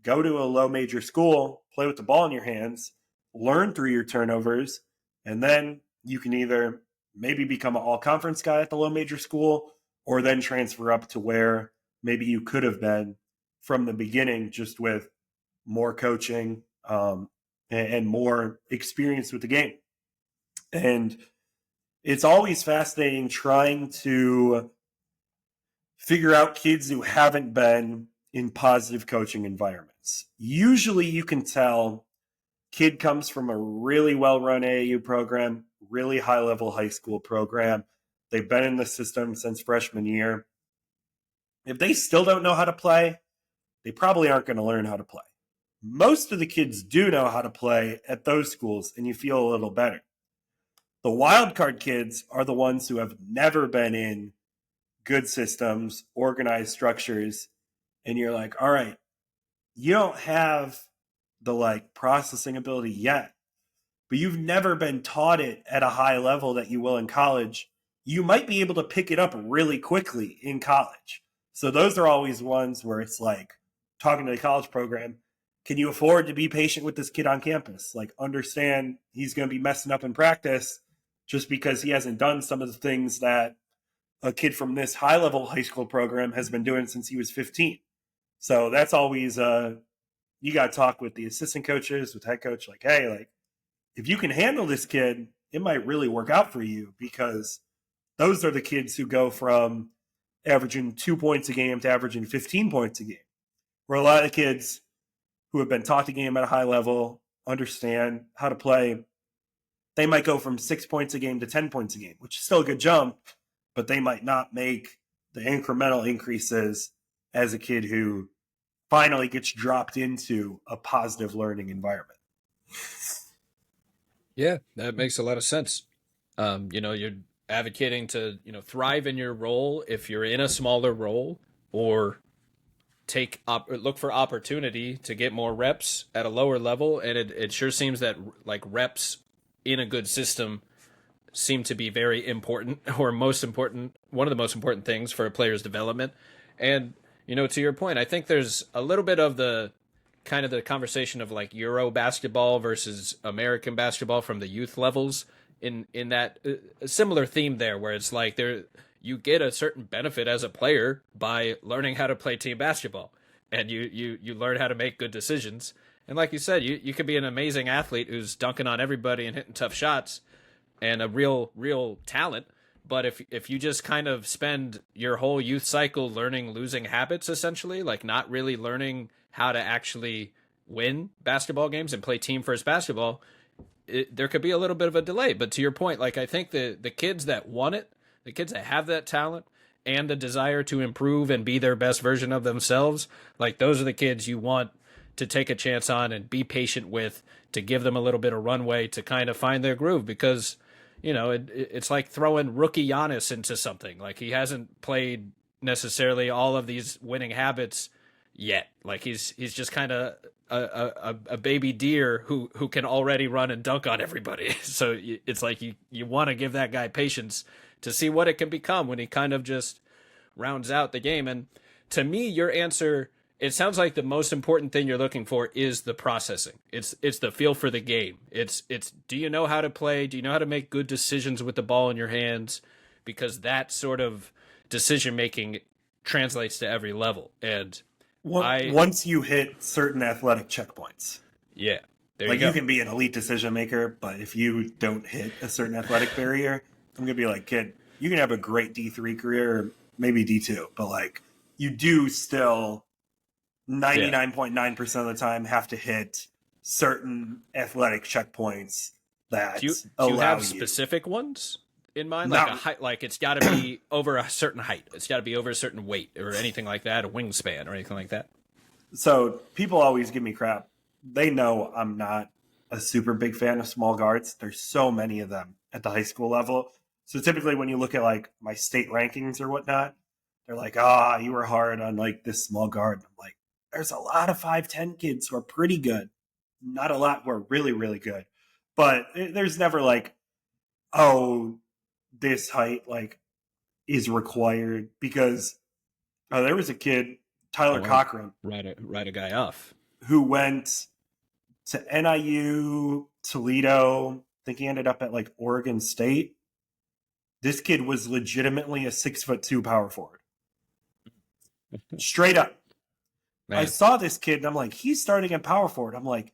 Go to a low major school, play with the ball in your hands, learn through your turnovers, and then you can either maybe become an all conference guy at the low major school or then transfer up to where maybe you could have been from the beginning, just with more coaching and more experience with the game. And it's always fascinating trying to figure out kids who haven't been in positive coaching environments. Usually you can tell kid comes from a really well-run AAU program, really high-level high school program. They've been in the system since freshman year. If they still don't know how to play, they probably aren't going to learn how to play. Most of the kids do know how to play at those schools, and you feel a little better. The wild card kids are the ones who have never been in good systems, organized structures, and you're like, all right, you don't have the like processing ability yet, but you've never been taught it at a high level that you will in college. You might be able to pick it up really quickly in college. So those are always ones where it's like talking to the college program, can you afford to be patient with this kid on campus? Like understand he's going to be messing up in practice just because he hasn't done some of the things that a kid from this high level high school program has been doing since he was 15. So that's always you got to talk with the assistant coaches, with head coach, like, hey, like if you can handle this kid, it might really work out for you, because those are the kids who go from averaging 2 points a game to averaging 15 points a game. Where a lot of kids who have been taught the game at a high level, understand how to play, they might go from 6 points a game to 10 points a game, which is still a good jump, but they might not make the incremental increases as a kid who finally gets dropped into a positive learning environment. Yeah, that makes a lot of sense. You're advocating to, thrive in your role if you're in a smaller role, or look for opportunity to get more reps at a lower level. And it sure seems that like reps in a good system seem to be very important, or most important, one of the most important things for a player's development. And, to your point, I think there's a little bit of the kind of the conversation of like Euro basketball versus American basketball from the youth levels in that a similar theme there, where it's like there you get a certain benefit as a player by learning how to play team basketball, and you learn how to make good decisions. And like you said, you could be an amazing athlete who's dunking on everybody and hitting tough shots, and a real talent. But if you just kind of spend your whole youth cycle learning losing habits, essentially, like not really learning how to actually win basketball games and play team first basketball, there could be a little bit of a delay. But to your point, like I think the kids that want it, the kids that have that talent and the desire to improve and be their best version of themselves, like those are the kids you want to take a chance on and be patient with, to give them a little bit of runway to kind of find their groove. Because it's like throwing rookie Giannis into something. Like he hasn't played necessarily all of these winning habits yet. Like he's just kind of a baby deer who can already run and dunk on everybody. So it's like you want to give that guy patience to see what it can become when he kind of just rounds out the game. And to me, your answer, it sounds like the most important thing you're looking for is the processing. It's the feel for the game. It's do you know how to play? Do you know how to make good decisions with the ball in your hands? Because that sort of decision making translates to every level. And once you hit certain athletic checkpoints, yeah, there like you go. you can be an elite decision maker, but if you don't hit a certain athletic barrier, I'm gonna be like, kid, you can have a great D3 career, or maybe D2, but like you do still 99.9% of the time have to hit certain athletic checkpoints that do you have specific ones in mind? Like a height, like it's got to be over a certain height. It's got to be over a certain weight or anything like that, a wingspan or anything like that. So people always give me crap. They know I'm not a super big fan of small guards. There's so many of them at the high school level. So typically when you look at like my state rankings or whatnot, they're like, you were hard on like this small guard. I'm like, there's a lot of 5'10" kids who are pretty good. Not a lot who are really, really good. But there's never like, this height like is required, because there was a kid, Tyler Cochran, write a guy off, who went to NIU, Toledo. I think he ended up at like Oregon State. This kid was legitimately a 6'2" power forward. Straight up. Man. I saw this kid and I'm like, he's starting at power forward. I'm like,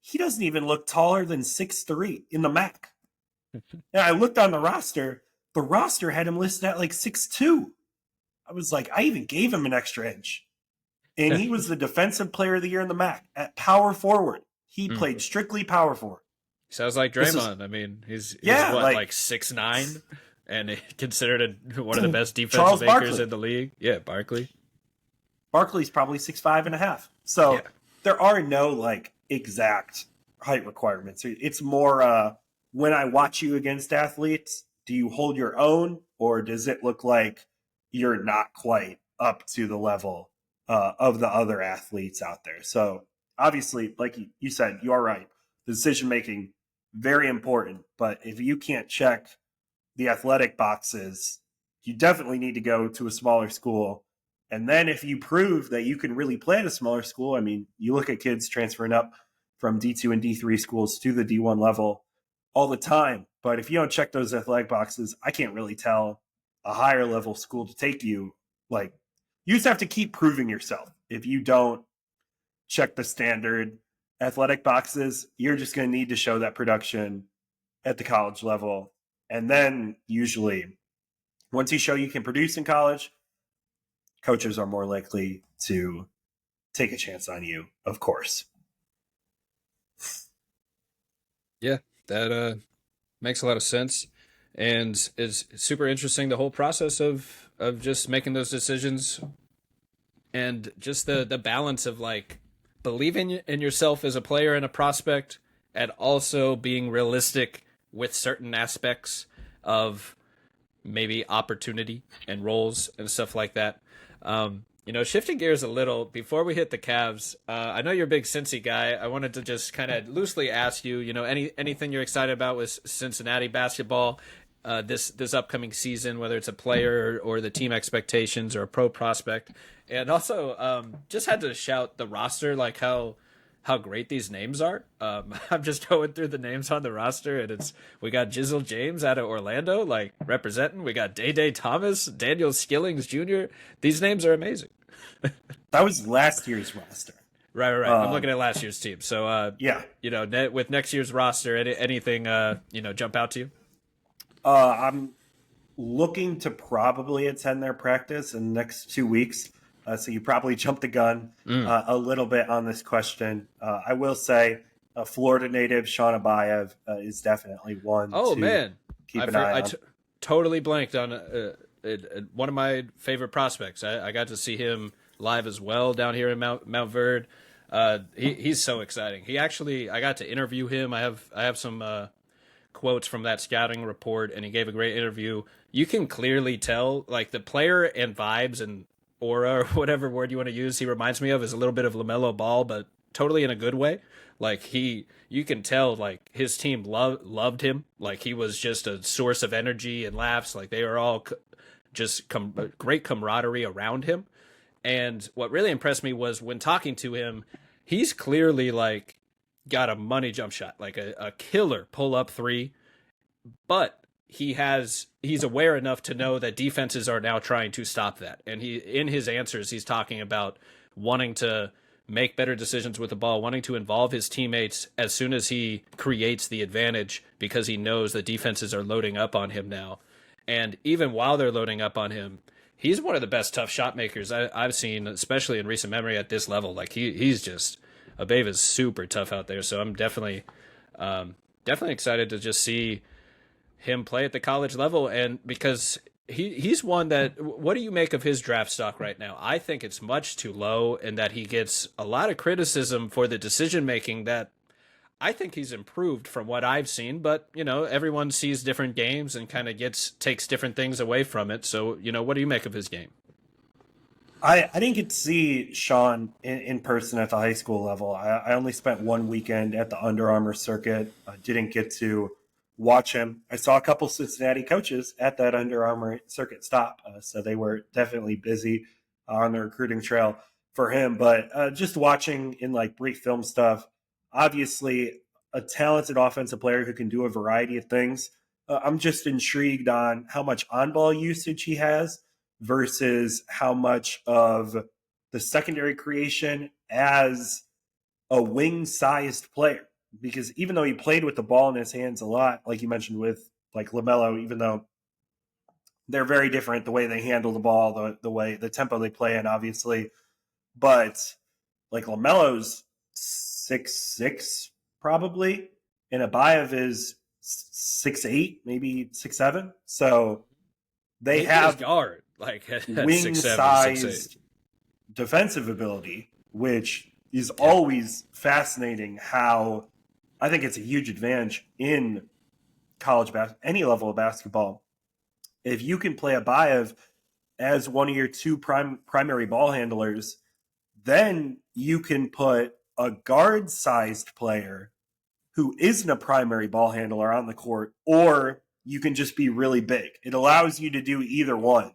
he doesn't even look taller than 6'3" in the MAC. And I looked on the roster. The roster had him listed at like 6'2". I was like, I even gave him an extra inch. And he was the defensive player of the year in the MAC at power forward. He played strictly power forward. Sounds like Draymond. I mean, he's what, like 6'9", and considered one of the best defensive makers in the league. Yeah, Barkley. Barkley's probably 6'5.5". So there are no like exact height requirements. It's more when I watch you against athletes, do you hold your own, or does it look like you're not quite up to the level of the other athletes out there? So obviously, like you said, you are right. The decision making, very important. But if you can't check the athletic boxes, you definitely need to go to a smaller school. And then if you prove that you can really play at a smaller school, I mean, you look at kids transferring up from D2 and D3 schools to the D1 level all the time. But if you don't check those athletic boxes, I can't really tell a higher level school to take you. Like, you just have to keep proving yourself. If you don't check the standard athletic boxes, you're just going to need to show that production at the college level. And then usually, once you show you can produce in college, coaches are more likely to take a chance on you, of course. Yeah, that makes a lot of sense, and is super interesting, the whole process of just making those decisions, and just the balance of like believing in yourself as a player and a prospect, and also being realistic with certain aspects of maybe opportunity and roles and stuff like that. Shifting gears a little before we hit the Cavs, I know you're a big Cincy guy. I wanted to just kind of loosely ask you, anything you're excited about with Cincinnati basketball this upcoming season, whether it's a player or the team expectations or a pro prospect. And also, just had to shout the roster, like how how great these names are. I'm just going through the names on the roster, and we got Jizzle James out of Orlando, like representing. We got Day Day Thomas, Daniel Skillings Jr. These names are amazing. That was last year's roster. Right. I'm looking at last year's team. So, Yeah. with next year's roster, anything, jump out to you? I'm looking to probably attend their practice in the next 2 weeks. So you probably jumped the gun a little bit on this question. I will say Florida native Shon Abaev is definitely one Oh to man, keep an eye on. Totally blanked on one of my favorite prospects. I got to see him live as well down here in Mount Verde. He's so exciting. I got to interview him. I have some quotes from that scouting report, and he gave a great interview. You can clearly tell, like, the player and vibes and aura, or whatever word you want to use, he reminds me of is a little bit of LaMelo Ball, but totally in a good way. Like, you can tell, like, his team loved him. Like, he was just a source of energy and laughs. Like, they were all great camaraderie around him. And what really impressed me was when talking to him, he's clearly, like, got a money jump shot, like a killer pull up three, but he's aware enough to know that defenses are now trying to stop that. And in his answers, he's talking about wanting to make better decisions with the ball, wanting to involve his teammates as soon as he creates the advantage, because he knows the defenses are loading up on him now. And even while they're loading up on him, he's one of the best tough shot makers I've seen, especially in recent memory at this level. Like he's just, Abaev is super tough out there. So I'm definitely excited to just see him play at the college level. And because he's one that, what do you make of his draft stock right now? I think it's much too low, and that he gets a lot of criticism for the decision making that I think he's improved from what I've seen, but everyone sees different games and kind of takes different things away from it. So, what do you make of his game? I didn't get to see Shon in person at the high school level. I only spent one weekend at the Under Armour circuit. I didn't get to watch him. I saw a couple Cincinnati coaches at that Under Armour circuit stop, so they were definitely busy on the recruiting trail for him. But just watching in like brief film stuff, obviously a talented offensive player who can do a variety of things. I'm just intrigued on how much on-ball usage he has versus how much of the secondary creation as a wing-sized player. Because even though he played with the ball in his hands a lot, like you mentioned with like LaMelo, even though they're very different, the way they handle the ball, the tempo they play in, obviously. But like LaMelo's 6'6", probably, and Abaev is 6'8", maybe 6'7". So they have guard like wing-sized defensive ability, which is always fascinating. How I think it's a huge advantage in college any level of basketball. If you can play Abaev as one of your two primary ball handlers, then you can put a guard-sized player who isn't a primary ball handler on the court, or you can just be really big. It allows you to do either one.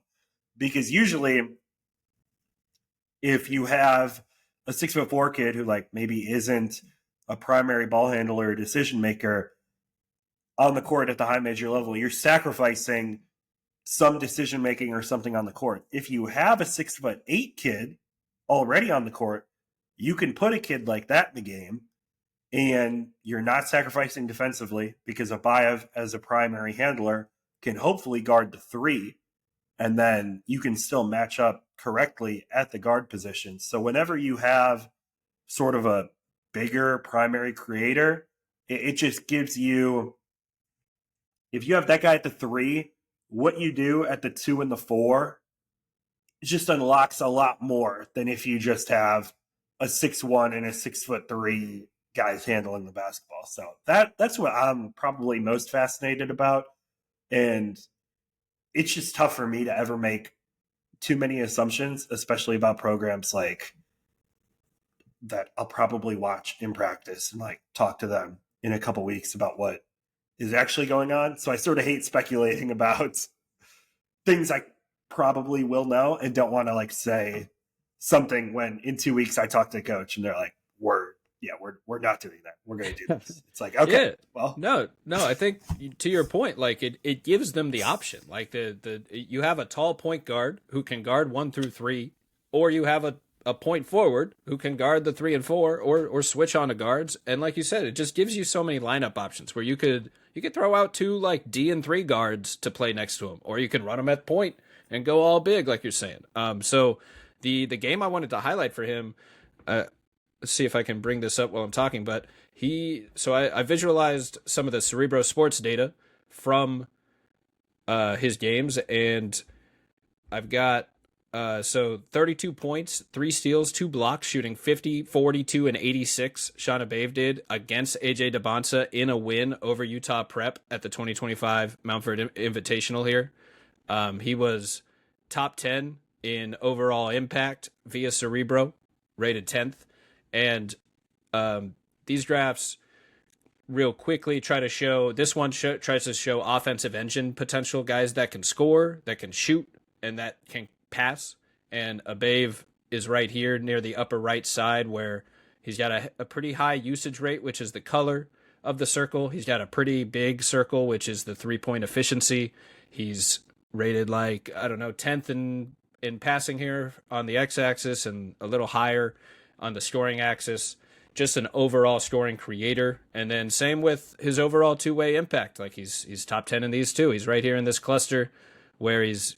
Because usually, if you have a 6'4" kid who like maybe isn't a primary ball handler or decision maker on the court at the high major level, you're sacrificing some decision making or something on the court. If you have a 6'8" kid already on the court, you can put a kid like that in the game, and you're not sacrificing defensively because Abaev, as a primary handler, can hopefully guard the three, and then you can still match up correctly at the guard position. So whenever you have sort of a bigger primary creator, it just gives you, if you have that guy at the three, what you do at the 2 and the 4, it just unlocks a lot more than if you just have a 6'1" and a 6'3" guys handling the basketball. So that's what I'm probably most fascinated about. And it's just tough for me to ever make too many assumptions, especially about programs like that I'll probably watch in practice and like talk to them in a couple weeks about what is actually going on. So I sort of hate speculating about things I probably will know and don't want to like say something when in 2 weeks I talk to a coach and they're like, word. yeah, we're not doing that. We're going to do this. It's like, okay, Yeah. well, No, I think to your point, like it gives them the option. Like you have a tall point guard who can guard 1 through 3, or you have a point forward who can guard the 3 and 4, or switch on to guards. And like you said, it just gives you so many lineup options where you could throw out 2 like D and 3 guards to play next to him, or you can run them at point and go all big, like you're saying. So the game I wanted to highlight for him, let's see if I can bring this up while I'm talking, but I visualized some of the Cerebro Sports data from his games, and I've got 32 points, 3 steals, 2 blocks, shooting 50, 42, and 86. Shon Abaev did against AJ DeBonsa in a win over Utah Prep at the 2025 Mountford Invitational here. He was top 10 in overall impact via Cerebro, rated 10th. And these drafts real quickly try to show, this one tries to show offensive engine potential, guys that can score, that can shoot, and that can pass. And Abaev is right here near the upper right side, where he's got a pretty high usage rate, which is the color of the circle. He's got a pretty big circle, which is the 3-point efficiency. He's rated like, I don't know, 10th in passing here on the x-axis, and a little higher on the scoring axis. Just an overall scoring creator. And then same with his overall two-way impact. Like he's top 10 in these too. He's right here in this cluster where he's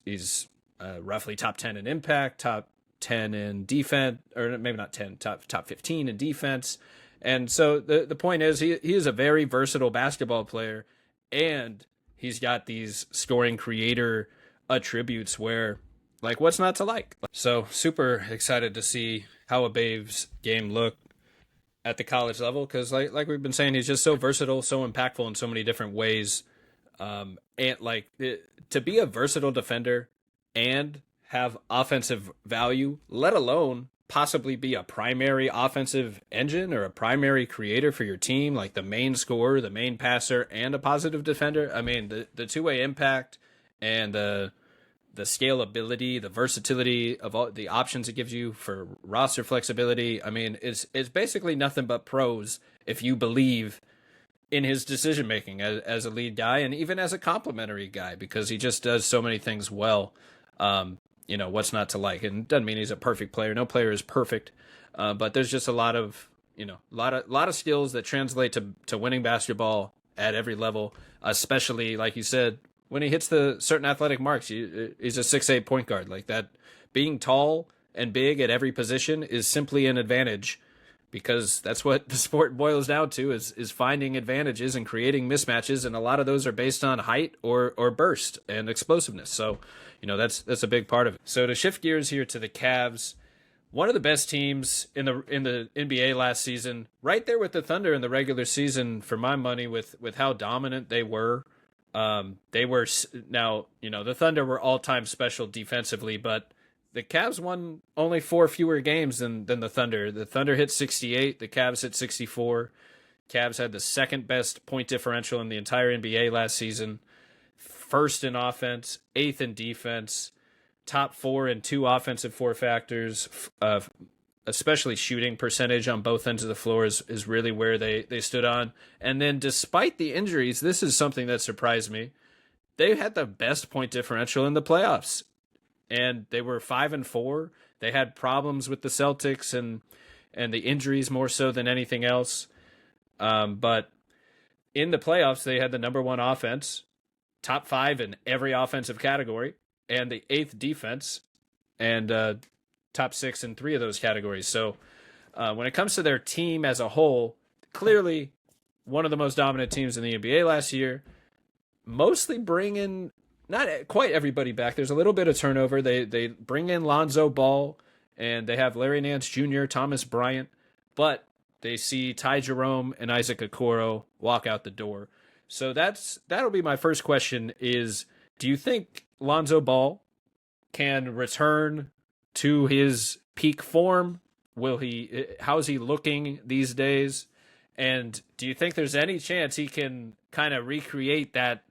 roughly top 10 in impact, top 10 in defense, or maybe not 10, top 15 in defense. And so the point is he is a very versatile basketball player, and he's got these scoring creator attributes where, like, what's not to like? So super excited to see how Abaev's game looked at the college level, because like we've been saying, he's just so versatile, so impactful in so many different ways. And like to be a versatile defender and have offensive value, let alone possibly be a primary offensive engine or a primary creator for your team, like the main scorer, the main passer, and a positive defender. I mean, the two-way impact and the scalability, the versatility of all the options it gives you for roster flexibility. I mean, it's basically nothing but pros if you believe in his decision making as a lead guy, and even as a complementary guy, because he just does so many things well. What's not to like? And it doesn't mean he's a perfect player. No player is perfect, but there's just a lot of lot of skills that translate to winning basketball at every level, especially like you said, when he hits the certain athletic marks. He's a 6'8" point guard. Like that, being tall and big at every position is simply an advantage, because that's what the sport boils down to, is finding advantages and creating mismatches, and a lot of those are based on height or burst and explosiveness. So, that's a big part of it. So to shift gears here to the Cavs, one of the best teams in the NBA last season, right there with the Thunder in the regular season for my money, with how dominant they were. They were, now, the Thunder were all-time special defensively, but the Cavs won only 4 fewer games than the Thunder. The Thunder hit 68, the Cavs hit 64. Cavs had the second best point differential in the entire NBA last season, first in offense, 8th in defense, top 4 in 2 offensive 4 factors, especially shooting percentage on both ends of the floor is really where they stood on. And then despite the injuries, this is something that surprised me, they had the best point differential in the playoffs. And they were 5-4. They had problems with the Celtics and the injuries more so than anything else. But in the playoffs, they had the number 1 offense, top 5 in every offensive category, and the 8th defense, and top 6 in 3 of those categories. So when it comes to their team as a whole, clearly one of the most dominant teams in the NBA last year, mostly bringing not quite everybody back. There's a little bit of turnover. They bring in Lonzo Ball, and they have Larry Nance Jr., Thomas Bryant, but they see Ty Jerome and Isaac Okoro walk out the door. So that'll be my first question is, do you think Lonzo Ball can return to his peak form? How's he looking these days? And do you think there's any chance he can kind of recreate that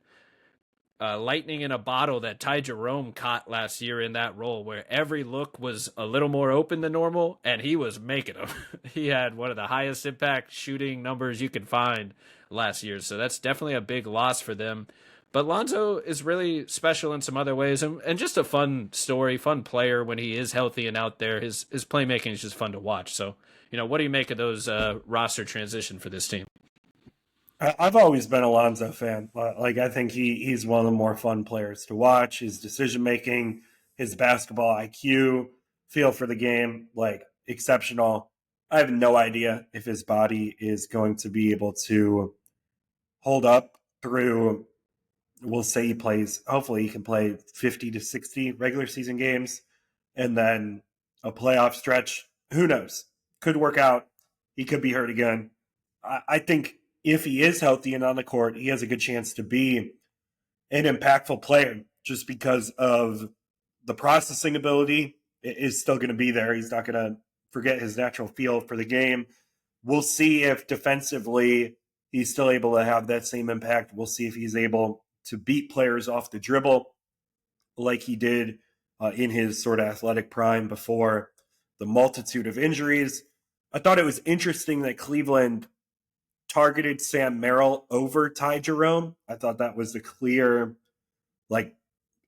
lightning in a bottle that Ty Jerome caught last year in that role, where every look was a little more open than normal, and he was making them. He had one of the highest impact shooting numbers you could find last year, so that's definitely a big loss for them. But Lonzo is really special in some other ways, and just a fun story, fun player when he is healthy and out there. His playmaking is just fun to watch. So, what do you make of those roster transition for this team? I've always been a Lonzo fan. Like I think he's one of the more fun players to watch. His decision making, his basketball IQ, feel for the game, like exceptional. I have no idea if his body is going to be able to hold up through. We'll say he plays. Hopefully, he can play 50 to 60 regular season games, and then a playoff stretch. Who knows? Could work out. He could be hurt again. I think if he is healthy and on the court, he has a good chance to be an impactful player just because of the processing ability is still going to be there. He's not going to forget his natural feel for the game. We'll see if defensively he's still able to have that same impact. We'll see if he's able to beat players off the dribble like he did in his sort of athletic prime before the multitude of injuries. I thought it was interesting that Cleveland targeted Sam Merrill over Ty Jerome. I thought that was a clear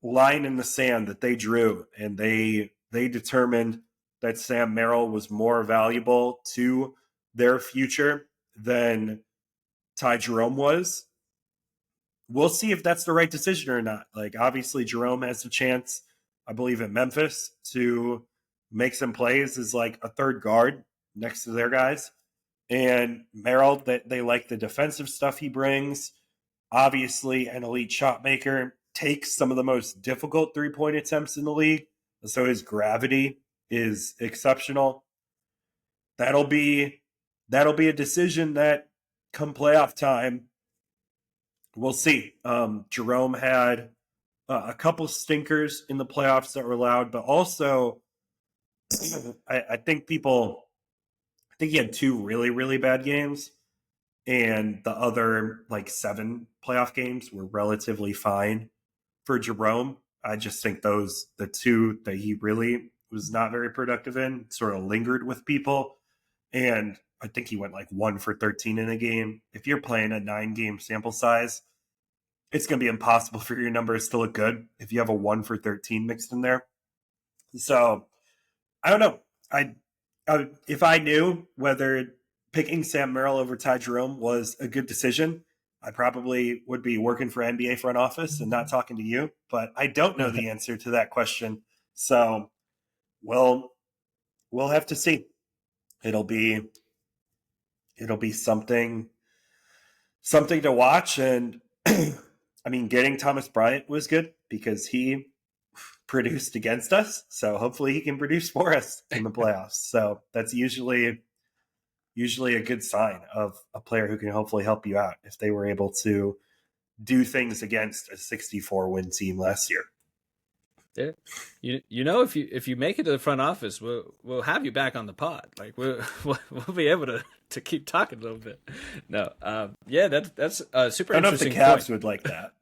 line in the sand that they drew, and they determined that Sam Merrill was more valuable to their future than Ty Jerome was. We'll see if that's the right decision or not. Obviously Jerome has a chance, I believe, in Memphis to make some plays as a third guard next to their guys. And Merrill, that they like the defensive stuff he brings. Obviously, an elite shot maker, takes some of the most difficult three-point attempts in the league. So his gravity is exceptional. That'll be a decision that come playoff time, we'll see. Jerome had a couple stinkers in the playoffs that were allowed, but also I think he had two really, really bad games, and the other 7 playoff games were relatively fine for Jerome. I just think the two that he really was not very productive in, sort of lingered with people. And I think he went 1 for 13 in a game. If you're playing a 9-game sample size, it's going to be impossible for your numbers to look good if you have a 1 for 13 mixed in there. So I don't know. If I knew whether picking Sam Merrill over Ty Jerome was a good decision, I probably would be working for NBA front office and not talking to you. But I don't know the answer to that question. So we'll have to see. It'll be something to watch. And I mean, getting Thomas Bryant was good because he produced against us. So hopefully he can produce for us in the playoffs. So that's usually a good sign of a player who can hopefully help you out if they were able to do things against a 64 win team last year. Yeah, if you make it to the front office, we'll have you back on the pod. We'll be able to keep talking a little bit. No, yeah, that's super. I don't know if the Cavs would like that.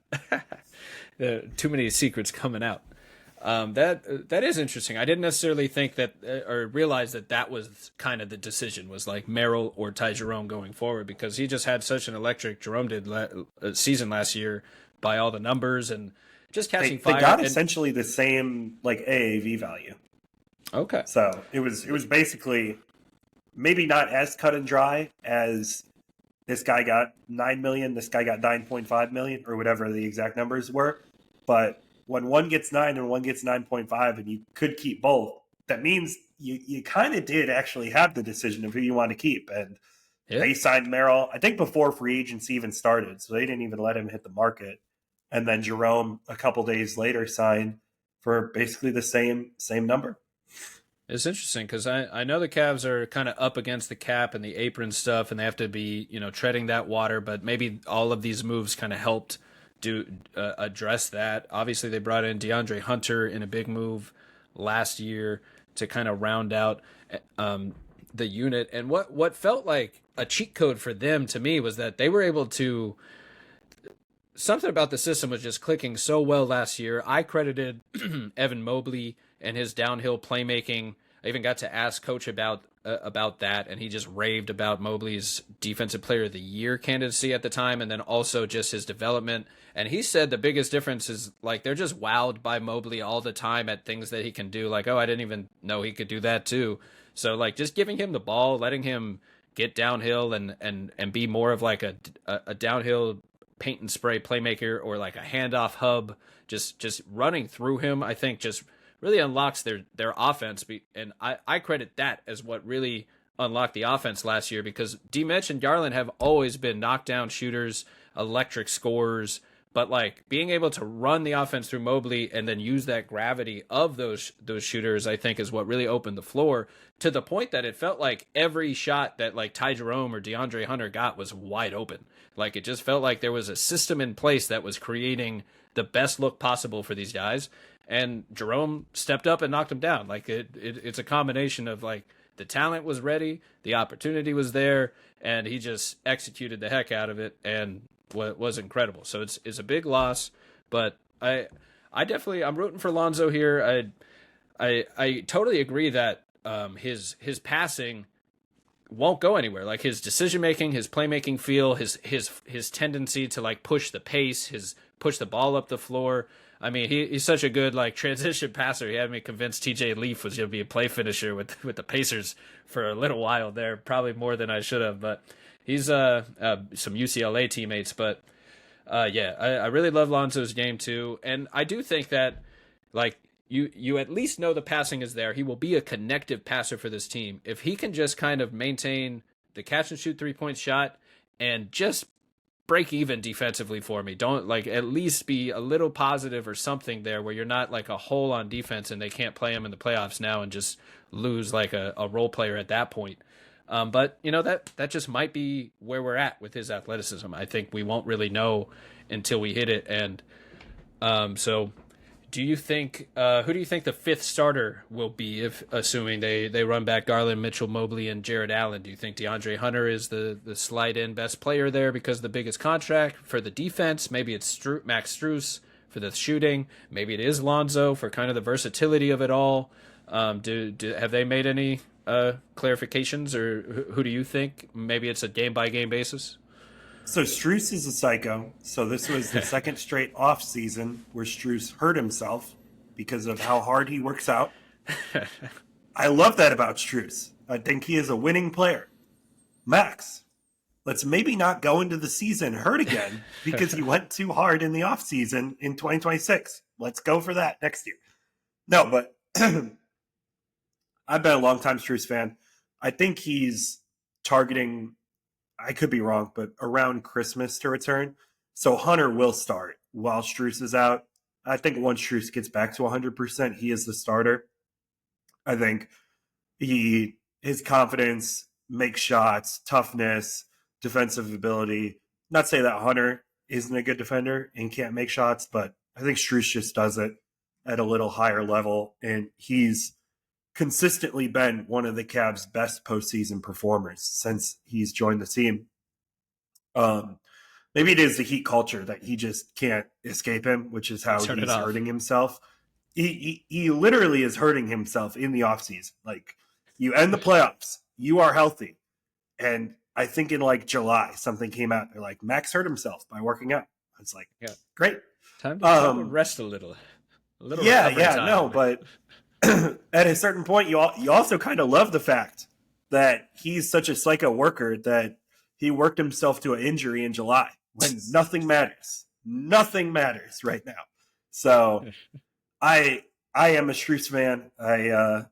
Too many secrets coming out. That is interesting. I didn't necessarily think that or realize that was kind of the decision was Merrill or Ty Jerome going forward, because he just had such an electric Jerome did season last year by all the numbers and just catching fire. They got essentially the same AAV value. Okay. So it was basically maybe not as cut and dry as this guy got 9 million, this guy got 9.5 million, or whatever the exact numbers were. But when one gets 9 and one gets 9.5 and you could keep both, that means you kind of did actually have the decision of who you want to keep. And they signed Merrill, I think, before free agency even started. So they didn't even let him hit the market. And then Jerome, a couple days later, signed for basically the same number. It's interesting because I know the Cavs are kind of up against the cap and the apron stuff, and they have to be treading that water. But maybe all of these moves kind of helped address that. Obviously, they brought in DeAndre Hunter in a big move last year to kind of round out the unit. And what felt like a cheat code for them to me was that they were able to something about the system was just clicking so well last year. I credited Evan Mobley and his downhill playmaking. I even got to ask Coach about that, and he just raved about Mobley's Defensive Player of the Year candidacy at the time, and then also just his development. And he said the biggest difference is like they're just wowed by Mobley all the time at things that he can do. Like, oh, I didn't even know he could do that too. So like just giving him the ball, letting him get downhill and be more of like a downhill paint and spray playmaker or like a handoff hub, just running through him, I think just really unlocks their offense. And I credit that as what really unlocked the offense last year, because D-Mitch and Garland have always been knockdown shooters, electric scorers, but like being able to run the offense through Mobley and then use that gravity of those shooters, I think is what really opened the floor, to the point that it felt like every shot that like Ty Jerome or DeAndre Hunter got was wide open. Like it just felt like there was a system in place that was creating the best look possible for these guys. And Jerome stepped up and knocked him down. Like it's a combination of like the talent was ready, the opportunity was there, and he just executed the heck out of it and was incredible. So it's a big loss, but I definitely I'm rooting for Lonzo here. I totally agree that his passing won't go anywhere. Like his decision making, his playmaking feel, his tendency to like push the pace, his push the ball up the floor. I mean, he's such a good like transition passer. He had me convinced TJ Leaf was going to be a play finisher with the Pacers for a little while there, probably more than I should have. But he's some UCLA teammates. But yeah, I really love Lonzo's game too, and I do think that like you at least know the passing is there. He will be a connective passer for this team if he can just kind of maintain the catch and shoot 3-point shot and just break even defensively for me. Don't like at least be a little positive or something there where you're not like a hole on defense and they can't play him in the playoffs now and just lose like a role player at that point. But you know that just might be where we're at with his athleticism. I think we won't really know until we hit it. And so do you think who do you think the fifth starter will be, if assuming they run back Garland, Mitchell, Mobley, and Jared Allen? Do you think DeAndre Hunter is the slide in best player there because of the biggest contract? For the defense, maybe it's Max Strus for the shooting. Maybe it is Lonzo for kind of the versatility of it all. Have they made any clarifications, or who do you think? Maybe it's a game by game basis. So Strus is a psycho. So this was the second straight off season where Strus hurt himself because of how hard he works out. I love that about Strus. I think he is a winning player. Max, let's maybe not go into the season hurt again because he went too hard in the off season in 2026. Let's go for that next year. No, but I've been a longtime Strus fan. I think he's targeting, I could be wrong, but around Christmas to return. So Hunter will start while Strus is out. I think once Strus gets back to 100%, he is the starter. I think his confidence, make shots, toughness, defensive ability. Not say that Hunter isn't a good defender and can't make shots, but I think Strus just does it at a little higher level, and he's consistently been one of the Cavs' best postseason performers since he's joined the team. Maybe it is the Heat culture that he just can't escape him, which is how Turn it he's off. hurting himself. He literally is hurting himself in the offseason. Like, you end the playoffs, you are healthy. And I think in like July, something came out. They're like, Max hurt himself by working out. It's like, Yeah, great. time to rest a little. A little Yeah, recovery time. no, but at a certain point, you also kind of love the fact that he's such a psycho worker that he worked himself to an injury in July when nothing matters. Nothing matters right now. So I am a Strus fan. I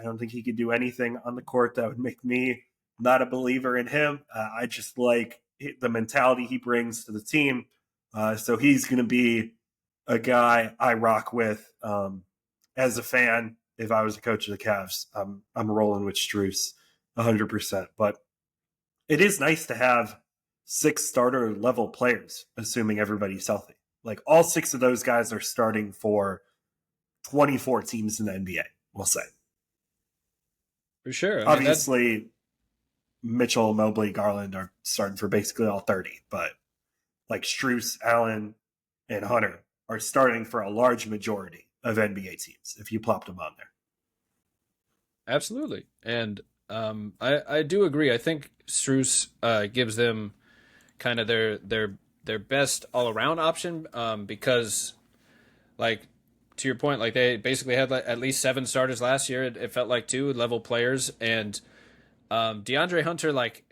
don't think he could do anything on the court that would make me not a believer in him. I just like the mentality he brings to the team. So he's going to be a guy I rock with. As a fan, if I was a coach of the Cavs, I'm rolling with Strus 100%. But it is nice to have 6 starter level players, assuming everybody's healthy. Like all 6 of those guys are starting for 24 teams in the NBA, we'll say. For sure. I mean, Obviously, Mitchell, Mobley, Garland are starting for basically all 30, but like Strus, Allen, and Hunter are starting for a large majority of NBA teams if you plopped them on there. Absolutely. And I do agree. I think Strus gives them kind of their best all around option because like to your point, like they basically had like at least 7 starters last year. It felt like two level players, and DeAndre Hunter like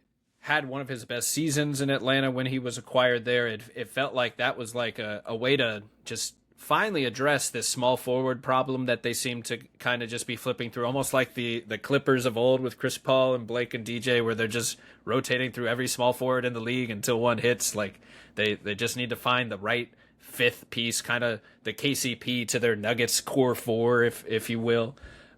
had one of his best seasons in Atlanta when he was acquired there. It felt like that was like a way to just finally address this small forward problem that they seem to kind of just be flipping through, almost like the Clippers of old with Chris Paul and Blake and DJ, where they're just rotating through every small forward in the league until one hits. Like they just need to find the right fifth piece, kind of the KCP to their Nuggets core four, if you will.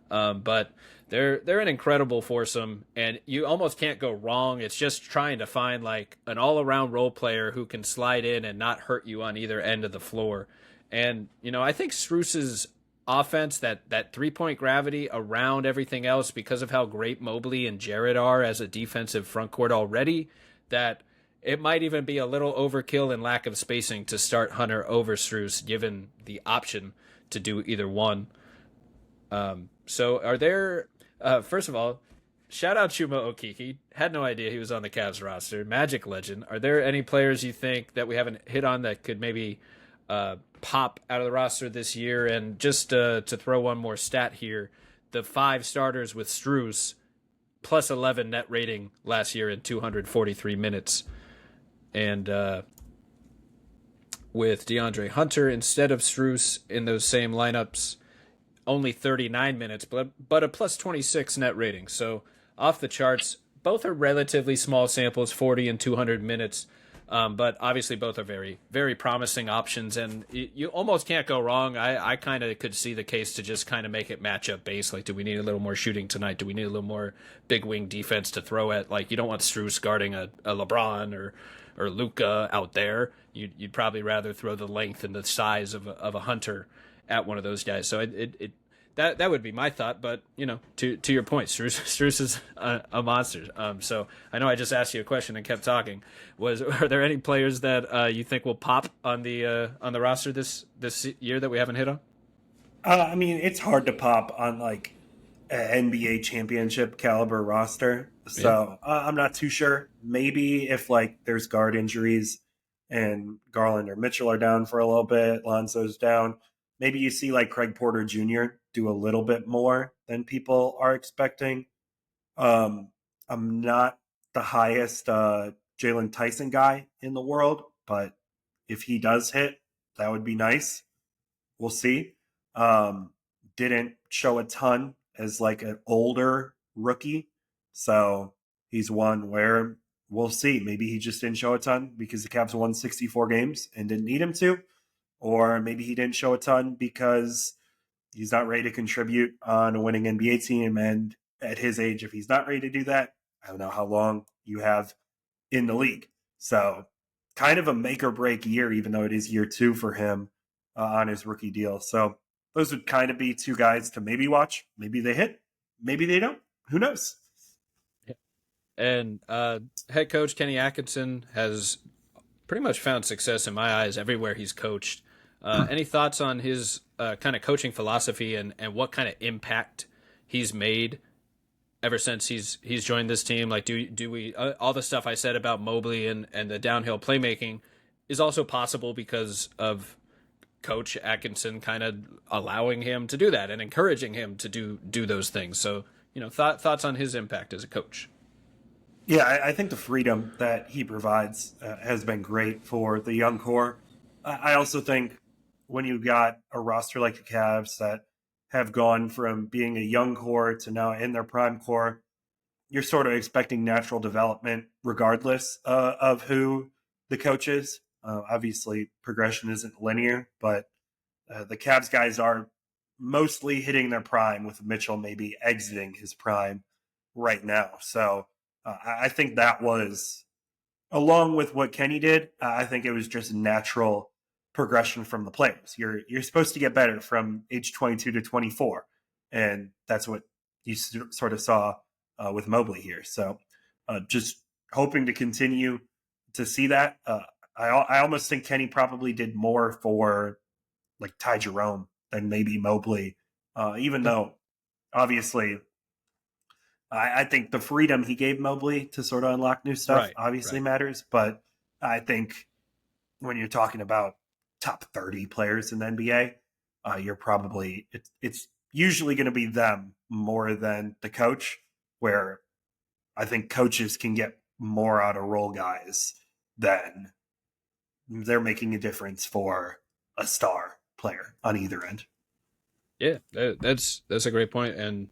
But they're an incredible foursome, and you almost can't go wrong. It's just trying to find like an all around role player who can slide in and not hurt you on either end of the floor. And I think Strus's offense, that 3-point gravity around everything else, because of how great Mobley and Jarrett are as a defensive front court already, that it might even be a little overkill and lack of spacing to start Hunter over Strus, given the option to do either one. So are there, first of all, shout out Chuma Okeke. Had no idea he was on the Cavs roster. Magic legend. Are there any players you think that we haven't hit on that could maybe pop out of the roster this year? And just to throw one more stat here, the 5 starters with Strus plus 11 net rating last year in 243 minutes. And with DeAndre Hunter instead of Strus in those same lineups, only 39 minutes, but a plus 26 net rating. So off the charts. Both are relatively small samples, 40 and 200 minutes. But obviously both are very, very promising options, and you almost can't go wrong. I kind of could see the case to just kind of make it matchup based. Like, do we need a little more shooting tonight? Do we need a little more big wing defense to throw at? Like, you don't want Strus guarding a LeBron or Luka out there. You'd probably rather throw the length and the size of a Hunter at one of those guys. So that would be my thought, but to your point, Strus is a monster. So I know I just asked you a question and kept talking. Are there any players that you think will pop on the roster this year that we haven't hit on? I mean, it's hard to pop on like an NBA championship caliber roster, Yeah, so I'm not too sure. Maybe if like there's guard injuries and Garland or Mitchell are down for a little bit, Lonzo's down. Maybe you see like Craig Porter Jr. do a little bit more than people are expecting. Um, I'm not the highest Jalen Tyson guy in the world, but if he does hit, that would be nice. We'll see. Um, didn't show a ton as like an older rookie, so he's one where we'll see. Maybe he just didn't show a ton because the Cavs won 64 games and didn't need him to, or maybe he didn't show a ton because he's not ready to contribute on a winning NBA team. And at his age, if he's not ready to do that, I don't know how long you have in the league. So, kind of a make or break year, even though it is year 2 for him on his rookie deal. So, those would kind of be 2 guys to maybe watch. Maybe they hit, maybe they don't. Who knows? and head coach Kenny Atkinson has pretty much found success in my eyes everywhere he's coached. Any thoughts on his kind of coaching philosophy and what kind of impact he's made ever since he's joined this team? Like, do we all the stuff I said about Mobley and the downhill playmaking is also possible because of Coach Atkinson kind of allowing him to do that and encouraging him to do those things. So thoughts on his impact as a coach. Yeah, I think the freedom that he provides has been great for the young core. I also think when you've got a roster like the Cavs that have gone from being a young core to now in their prime core, you're sort of expecting natural development regardless of who the coach is. Obviously, progression isn't linear, but the Cavs guys are mostly hitting their prime, with Mitchell maybe exiting his prime right now. So I think that was, along with what Kenny did, I think it was just natural progression from the players. You're supposed to get better from age 22 to 24, and that's what you sort of saw with Mobley here. So just hoping to continue to see that. I almost think Kenny probably did more for like Ty Jerome than maybe Mobley, even though obviously I think the freedom he gave Mobley to sort of unlock new stuff Right, obviously right. matters. But I think when you're talking about top 30 players in the NBA, you're probably it's usually going to be them more than the coach. Where I think coaches can get more out of role guys than they're making a difference for a star player on either end. Yeah, that's a great point. And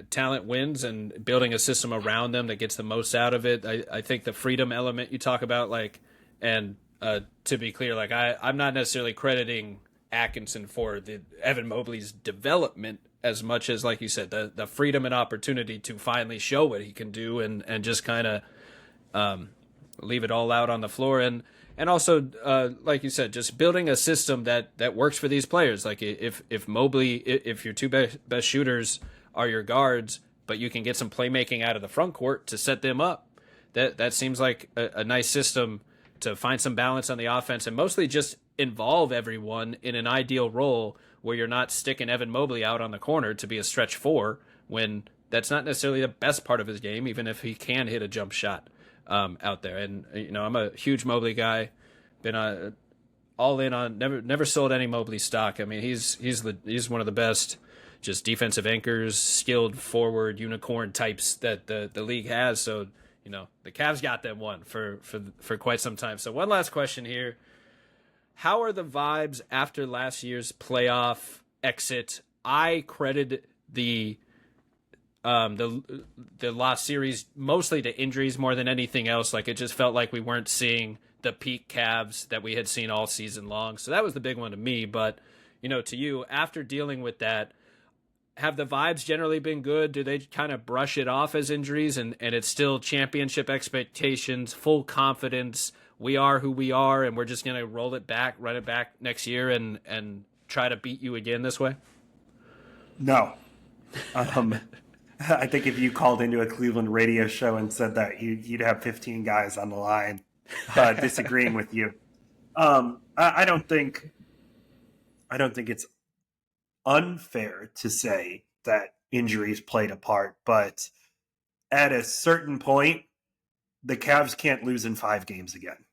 talent wins, and building a system around them that gets the most out of it. I think the freedom element you talk about, like, and to be clear, like I'm not necessarily crediting Atkinson for the Evan Mobley's development as much as, like you said, the freedom and opportunity to finally show what he can do, and just kind of leave it all out on the floor. And also, like you said, just building a system that works for these players. Like if Mobley, if your two best shooters are your guards, but you can get some playmaking out of the front court to set them up, that seems like a nice system to find some balance on the offense, and mostly just involve everyone in an ideal role where you're not sticking Evan Mobley out on the corner to be a stretch four when that's not necessarily the best part of his game, even if he can hit a jump shot out there. And I'm a huge Mobley guy. Been all in on, never sold any Mobley stock. I mean, he's one of the best just defensive anchors, skilled forward unicorn types that the league has. So the Cavs got them one for quite some time. So one last question here: how are the vibes after last year's playoff exit? I credit the lost series mostly to injuries more than anything else. Like, it just felt like we weren't seeing the peak Cavs that we had seen all season long. So that was the big one to me. But to you, after dealing with that, have the vibes generally been good? Do they kind of brush it off as injuries, and it's still championship expectations, full confidence? We are who we are, and we're just going to run it back next year and try to beat you again this way? No. Um, I think if you called into a Cleveland radio show and said that, you'd have 15 guys on the line disagreeing with you. I don't think it's unfair to say that injuries played a part, but at a certain point, the Cavs can't lose in 5 games again.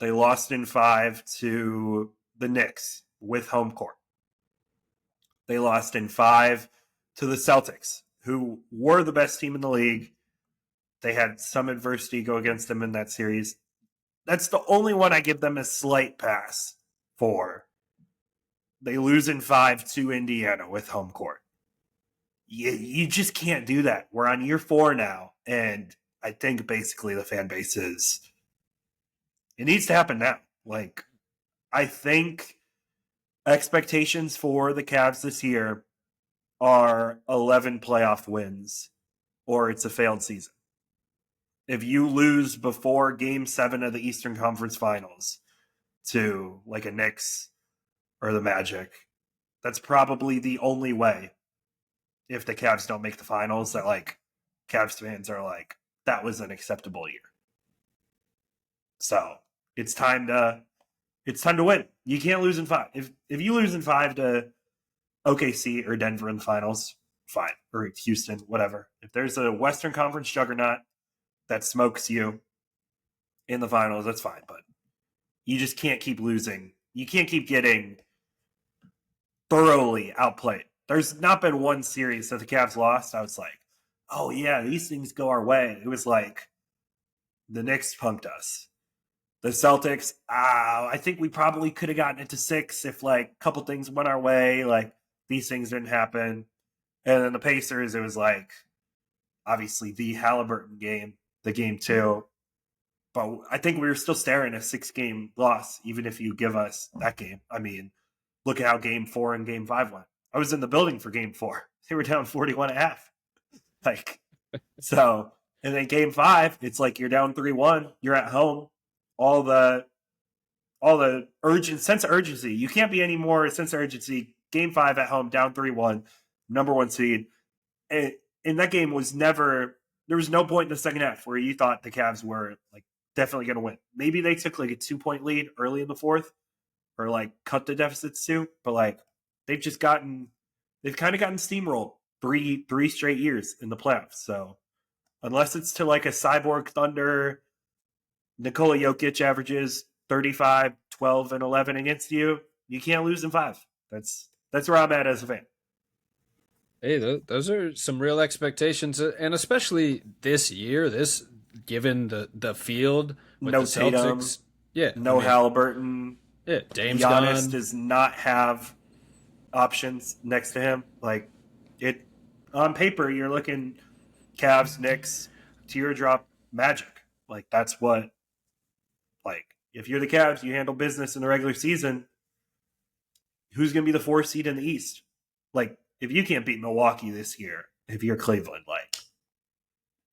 They lost in 5 to the Knicks with home court. They lost in 5 to the Celtics, who were the best team in the league. They had some adversity go against them in that series. That's the only one I give them a slight pass for. They lose in 5 to Indiana with home court. You just can't do that. We're on year 4 now, and I think basically the fan base is, it needs to happen now. Like, I think expectations for the Cavs this year are 11 playoff wins, or it's a failed season. If you lose before Game 7 of the Eastern Conference Finals to like a Knicks or the Magic, that's probably the only way, if the Cavs don't make the finals, that like Cavs fans are like, that was an acceptable year. So it's time to win. You can't lose in 5. If you lose in 5 to OKC or Denver in the finals, fine. Or Houston, whatever. If there's a Western Conference juggernaut that smokes you in the finals, that's fine. But you just can't keep losing. You can't keep getting thoroughly outplayed. There's not been one series that the Cavs lost. I was like, oh yeah, these things go our way. It was like the Knicks punked us. The Celtics, I think we probably could have gotten it to 6 if like a couple things went our way. Like, these things didn't happen. And then the Pacers, it was like, obviously the Halliburton game, the game 2. But I think we were still staring at a 6-game loss, even if you give us that game. I mean, look at how game 4 and game 5 went. I was in the building for game 4. They were down 41.5. Like, so, and then game 5, it's like you're down 3-1. You're at home. All the sense of urgency. You can't be any more sense of urgency. Game 5 at home, down 3-1, number 1 seed. And that game was never, there was no point in the second half where you thought the Cavs were like definitely going to win. Maybe they took like a 2-point lead early in the fourth, or like cut the deficits too. But like they've just they've kind of gotten steamrolled three straight years in the playoffs. So unless it's to like a cyborg Thunder, Nikola Jokic averages 35, 12, and 11 against you, you can't lose in five. That's where I'm at as a fan. Hey, those are some real expectations, and especially this year, this given the field with the No Tatum, Celtics. Yeah, I no mean, Halliburton. yeah, Dame's Giannis gone. does not have options next to him. Like it on paper, you're looking Cavs, Knicks, teardrop, Magic. Like that's what. Like if you're the Cavs, you handle business in the regular season. Who's going to be the 4th seed in the East? Like if you can't beat Milwaukee this year, if you're Cleveland, like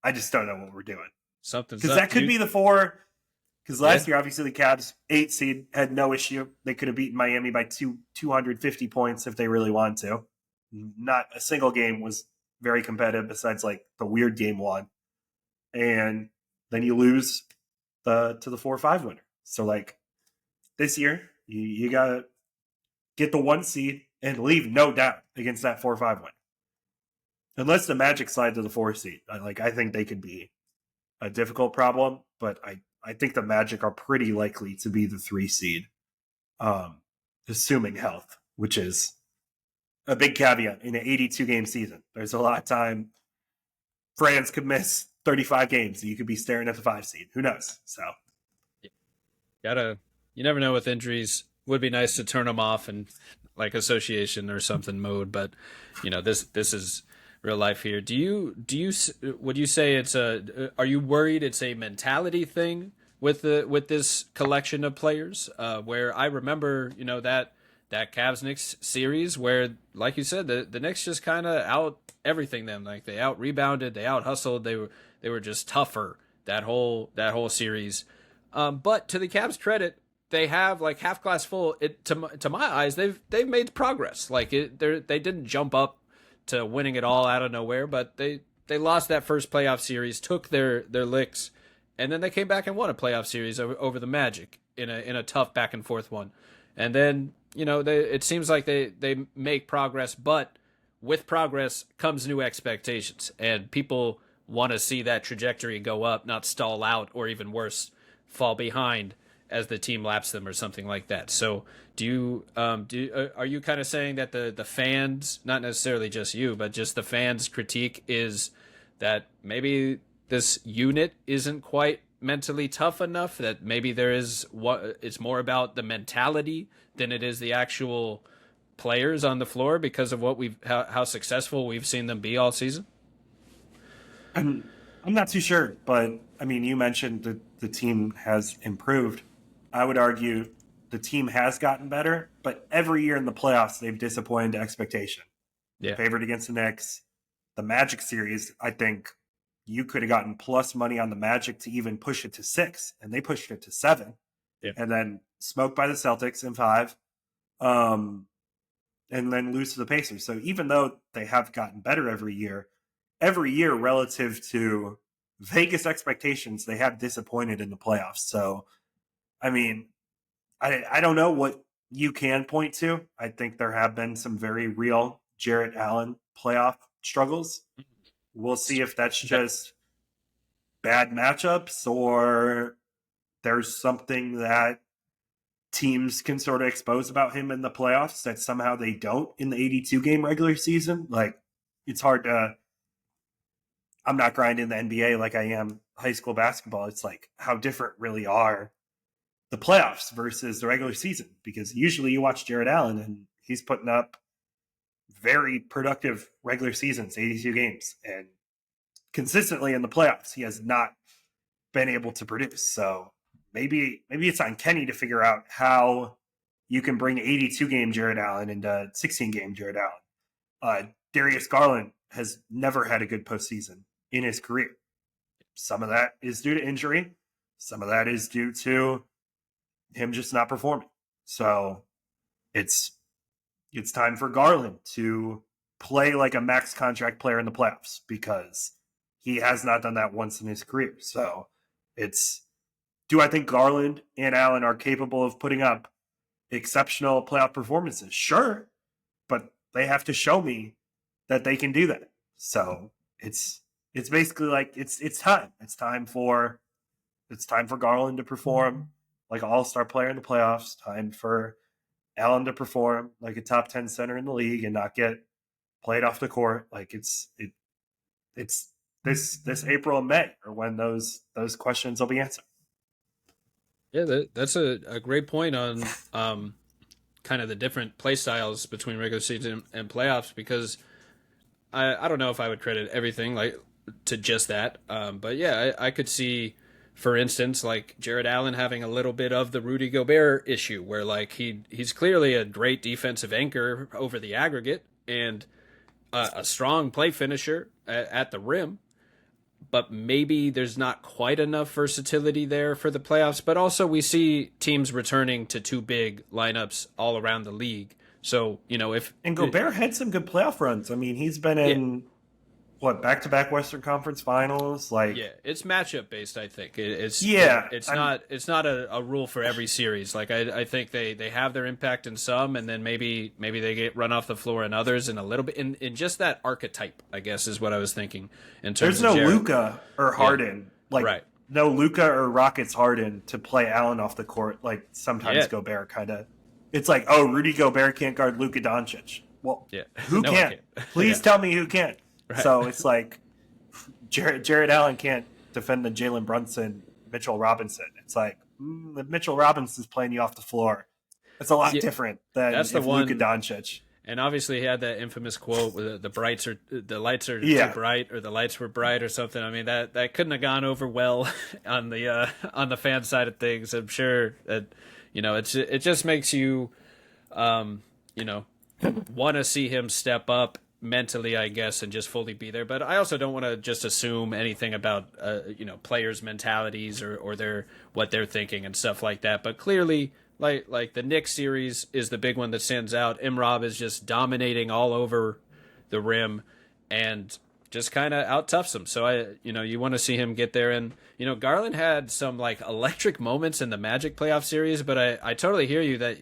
I just don't know what we're doing Something's because up. that could be the 4. Because Yeah, last year, obviously, the Cavs 8 seed had no issue. They could have beaten Miami by 250 points if they really wanted to. Not a single game was very competitive besides like the weird game one. And then you lose to the 4-5 winner. So like this year, you gotta get the 1 seed and leave no doubt against that 4-5 win. Unless the Magic slide to the 4 seed, like I think they could be a difficult problem, but I think the Magic are pretty likely to be the 3 seed, assuming health, which is a big caveat in an 82 game season. There's a lot of time France could miss 35 games. You could be staring at the 5 seed. Who knows? So gotta. You never know with injuries. Would be nice to turn them off and like association or something mode, but this is real life here. Would you say it's a? Are you worried it's a mentality thing with this collection of players? Where I remember that Cavs Knicks series where, like you said, the Knicks just kind of out everything them. Like they out rebounded, they out hustled, they were just tougher that whole series. But to the Cavs' credit, they have like half glass full. To my eyes, they've made progress. Like they didn't jump up to winning it all out of nowhere, but they lost that first playoff series, took their licks, and then they came back and won a playoff series over the Magic in a tough back and forth one. And then it seems like they make progress, but with progress comes new expectations, and people want to see that trajectory go up, not stall out, or even worse, fall behind as the team laps them or something like that. So are you kind of saying that the fans, not necessarily just you, but just the fans' critique is that maybe this unit isn't quite mentally tough enough, that maybe it's more about the mentality than it is the actual players on the floor because of how successful we've seen them be all season? I'm not too sure, but I mean, you mentioned that the team has improved. I would argue the team has gotten better, but every year in the playoffs, they've disappointed expectation. Yeah. Favored against the Knicks. The Magic series, I think you could have gotten plus money on the Magic to even push it to 6, and they pushed it to 7, Yeah. and then smoked by the Celtics in 5, and then lose to the Pacers. So even though they have gotten better every year relative to Vegas expectations, they have disappointed in the playoffs. So, I mean, I don't know what you can point to. I think there have been some very real Jarrett Allen playoff struggles. We'll see if that's just bad matchups or there's something that teams can sort of expose about him in the playoffs that somehow they don't in the 82 game regular season. Like, it's hard to. I'm not grinding the NBA like I am high school basketball. It's like how different really are the playoffs versus the regular season, because usually you watch Jared Allen and he's putting up very productive regular seasons, 82 games, and consistently in the playoffs he has not been able to produce. So maybe it's on Kenny to figure out how you can bring 82 game Jared Allen into 16 game Jared Allen. Darius Garland has never had a good postseason in his career. Some of that is due to injury. Some of that is due to him just not performing. So it's time for Garland to play like a max contract player in the playoffs, because he has not done that once in his career. So it's Do I think Garland and Allen are capable of putting up exceptional playoff performances? Sure, but they have to show me that they can do that. So it's basically like it's time. It's time for Garland to perform like an all-star player in the playoffs. Time for Allen to perform like a top 10 center in the league and not get played off the court. Like it's this April and May or when those questions will be answered. Yeah, that's a great point on kind of the different play styles between regular season and playoffs because I don't know if I would credit everything like to just that. But yeah, I could see, for instance, like Jared Allen having a little bit of the Rudy Gobert issue where like he's clearly a great defensive anchor over the aggregate and a strong play finisher at the rim, but maybe there's not quite enough versatility there for the playoffs. But also, we see teams returning to two big lineups all around the league. So, if. And Gobert had some good playoff runs. I mean, he's been in back-to-back Western Conference Finals. Like, yeah, it's matchup based. I think it's not a rule for every series. Like I think they have their impact in some, and then maybe they get run off the floor in others, and a little bit in just that archetype. I guess is what I was thinking. In terms there's no of Jared. Luka or Harden, right. No Luka or Rockets Harden to play Allen off the court. Like sometimes Gobert kind of. It's like, oh, Rudy Gobert can't guard Luka Doncic. Well, who No, can? Please tell me who can. Right. So it's like Jared Allen can't defend the Jalen Brunson, Mitchell Robinson. It's like if Mitchell Robinson's playing you off the floor, it's a lot different than that's if Luka Doncic. And obviously, he had that infamous quote: "The lights are too bright, or the lights were bright, or something." I mean, that couldn't have gone over well on the fan side of things. I'm sure that it just makes you want to see him step up mentally, I guess, and just fully be there. But I also don't want to just assume anything about players' mentalities or what they're thinking and stuff like that. But clearly, like the Knicks series is the big one that stands out. Imrov is just dominating all over the rim and just kind of out toughs him. So you want to see him get there. And Garland had some like electric moments in the Magic playoff series, but I totally hear you that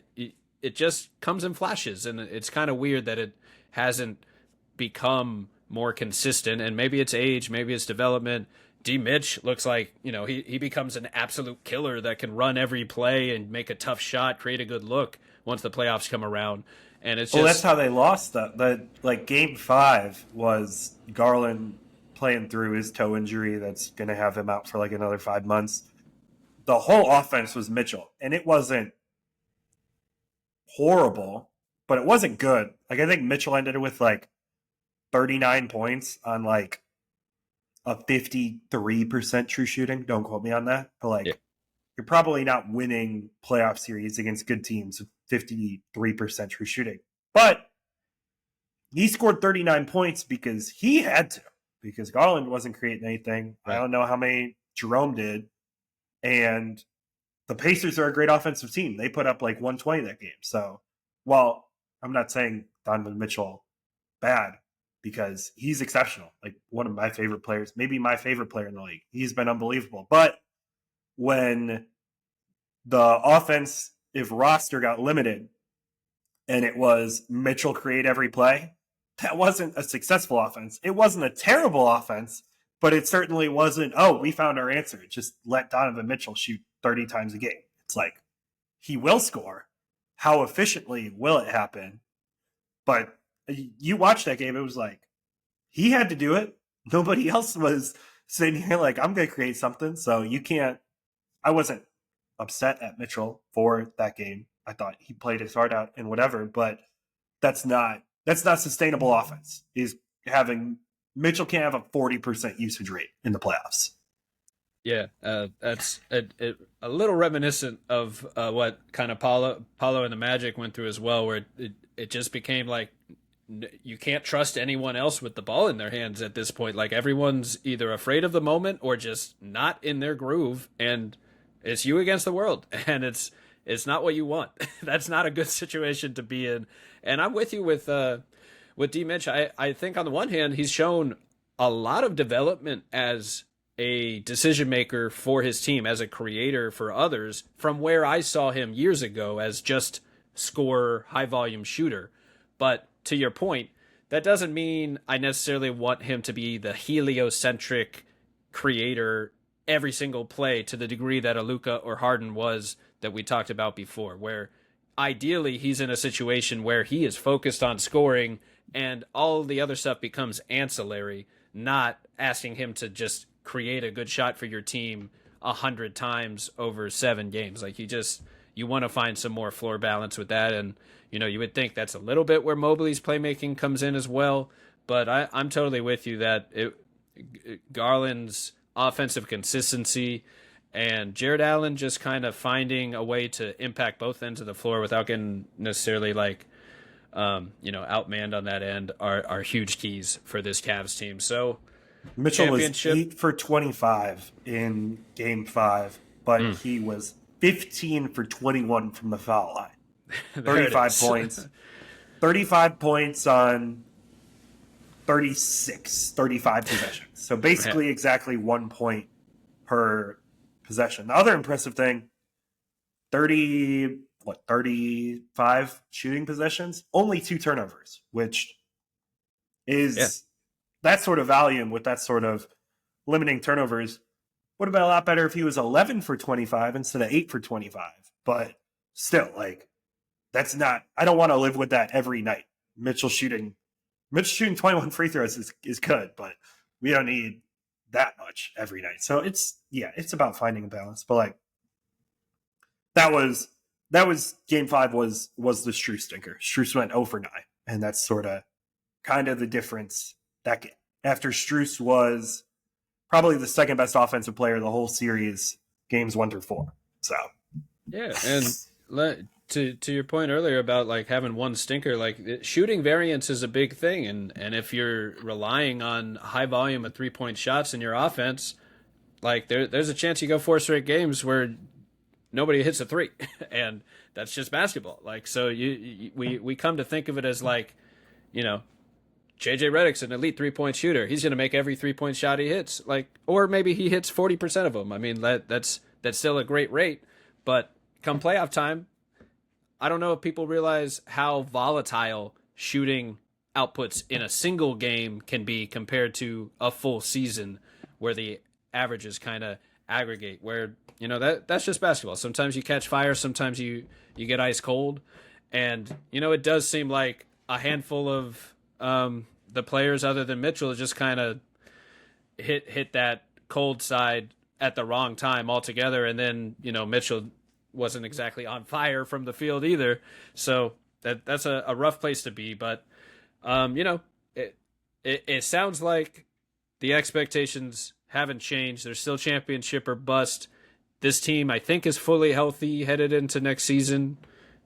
it just comes in flashes, and it's kind of weird that it hasn't become more consistent. And maybe it's age, maybe it's development. D. Mitch looks like he becomes an absolute killer that can run every play and make a tough shot, create a good look once the playoffs come around. And it's that's how they lost the Game 5 was Garland playing through his toe injury that's going to have him out for like another 5 months. The whole offense was Mitchell, and it wasn't horrible, but it wasn't good. Like I think Mitchell ended with like 39 points on like a 53% true shooting. Don't quote me on that. But you're probably not winning playoff series against good teams with 53% true shooting. But he scored 39 points because he had to, because Garland wasn't creating anything. Right. I don't know how many Jerome did. And the Pacers are a great offensive team. They put up like 120 that game. So while I'm not saying Donovan Mitchell bad, because he's exceptional, like one of my favorite players, maybe my favorite player in the league. He's been unbelievable. But when the offensive roster got limited and it was Mitchell create every play, that wasn't a successful offense. It wasn't a terrible offense, but it certainly wasn't, we found our answer. Just let Donovan Mitchell shoot 30 times a game. It's like, he will score. How efficiently will it happen? But you watch that game, it was like, he had to do it. Nobody else was sitting here like, I'm going to create something. So you can't, I wasn't upset at Mitchell for that game. I thought he played his heart out and whatever, but that's not sustainable offense. Mitchell can't have a 40% usage rate in the playoffs. Yeah, that's a little reminiscent of what kind of Paulo and the Magic went through as well, where it just became like you can't trust anyone else with the ball in their hands at this point. Like everyone's either afraid of the moment or just not in their groove, and it's you against the world, and it's not what you want. That's not a good situation to be in. And I'm with you with D. Mitch. I think on the one hand, he's shown a lot of development as a decision maker for his team, as a creator for others, from where I saw him years ago as just scorer, high volume shooter. But to your point, that doesn't mean I necessarily want him to be the heliocentric creator every single play to the degree that a Luka or Harden was that we talked about before, where ideally he's in a situation where he is focused on scoring and all the other stuff becomes ancillary, not asking him to just create a good shot for your team 100 times over 7 games. Like you want to find some more floor balance with that. And, you would think that's a little bit where Mobley's playmaking comes in as well. But I'm totally with you that Garland's offensive consistency and Jared Allen just kind of finding a way to impact both ends of the floor without getting necessarily outmanned on that end are huge keys for this Cavs team. So Mitchell was 8 for 25 in Game 5, but he was 15 for 21 from the foul line. 35 points. 35 points on 35 possessions. So basically exactly 1 point per possession. The other impressive thing, 35 shooting possessions, only 2 turnovers, which is that sort of volume with that sort of limiting turnovers would have been a lot better if he was 11 for 25 instead of 8 for 25. But still, that's not, I don't want to live with that every night. Mitchell shooting 21 free throws is good, but we don't need that much every night. So it's about finding a balance. But that was Game 5 was the Strus stinker. Strus went 0 for 9, and that's sort of kind of the difference that game. After Strus was probably the second best offensive player of the whole series, games 1 through 4. So yeah, and to your point earlier about having one stinker, shooting variance is a big thing, and if you're relying on high volume of 3-point shots in your offense, there's a chance you go 4 straight games where nobody hits a 3, and that's just basketball. So we come to think of it as JJ Redick's an elite 3-point shooter. He's going to make every 3-point shot he hits, or maybe he hits 40% of them. I mean, that's still a great rate, but come playoff time, I don't know if people realize how volatile shooting outputs in a single game can be compared to a full season where the averages kind of aggregate, where that's just basketball. Sometimes you catch fire, sometimes you get ice cold, and it does seem like a handful of the players other than Mitchell just kind of hit that cold side at the wrong time altogether, and then Mitchell wasn't exactly on fire from the field either, so that's a rough place to be. But it sounds like the expectations haven't changed. They're still championship or bust. This team, I think, is fully healthy headed into next season.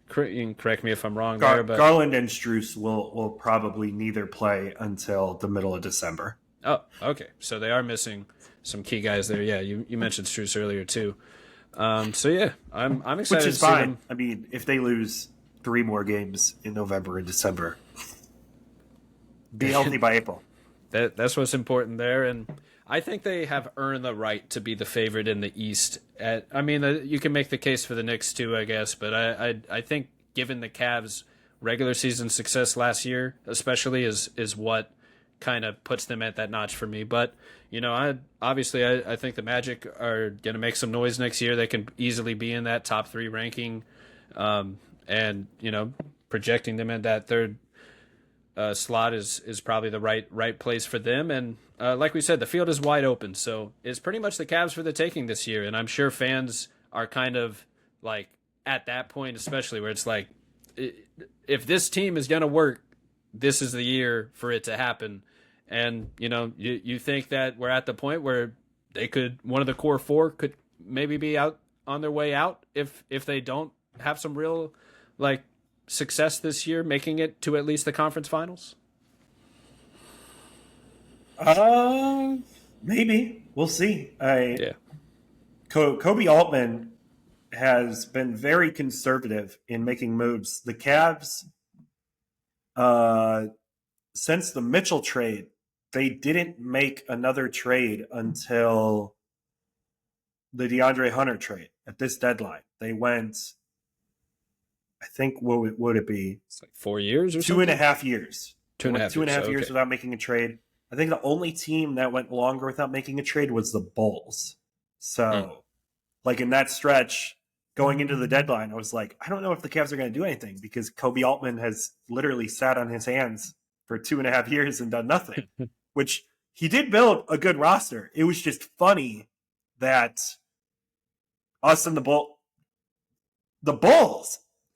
Correct me if I'm wrong there. But Garland and Strus will probably neither play until the middle of December. Oh, okay. So they are missing some key guys there. Yeah, you mentioned Strus earlier too. So yeah, I'm excited. Which is fine. I mean, if they lose 3 more games in November and December, be healthy by April. That's what's important there, and I think they have earned the right to be the favorite in the East. You can make the case for the Knicks too, I guess, but I think given the Cavs' regular season success last year, especially, is what kind of puts them at that notch for me. But I think the Magic are going to make some noise next year. They can easily be in that top 3 ranking, and projecting them in that third slot is probably the right place for them. And like we said, the field is wide open, so it's pretty much the Cavs for the taking this year. And I'm sure fans are kind of at that point, especially where it's if this team is going to work, this is the year for it to happen. And you think that we're at the point where one of the core 4 could maybe be out on their way out if they don't have some real success this year, making it to at least the conference finals? Maybe. We'll see. Kobe Altman has been very conservative in making moves. The Cavs, since the Mitchell trade, they didn't make another trade until the DeAndre Hunter trade at this deadline. They went, I think, what would it be? It's like 4 years or Two and a something. half years. They Two and a went half two and a years. half So, years okay. without making a trade. I think the only team that went longer without making a trade was the Bulls. So, like in that stretch, going into the deadline, I was like, I don't know if the Cavs are going to do anything because Kobe Altman has literally sat on his hands for 2.5 years and done nothing, which he did build a good roster. It was just funny that us and the Bulls,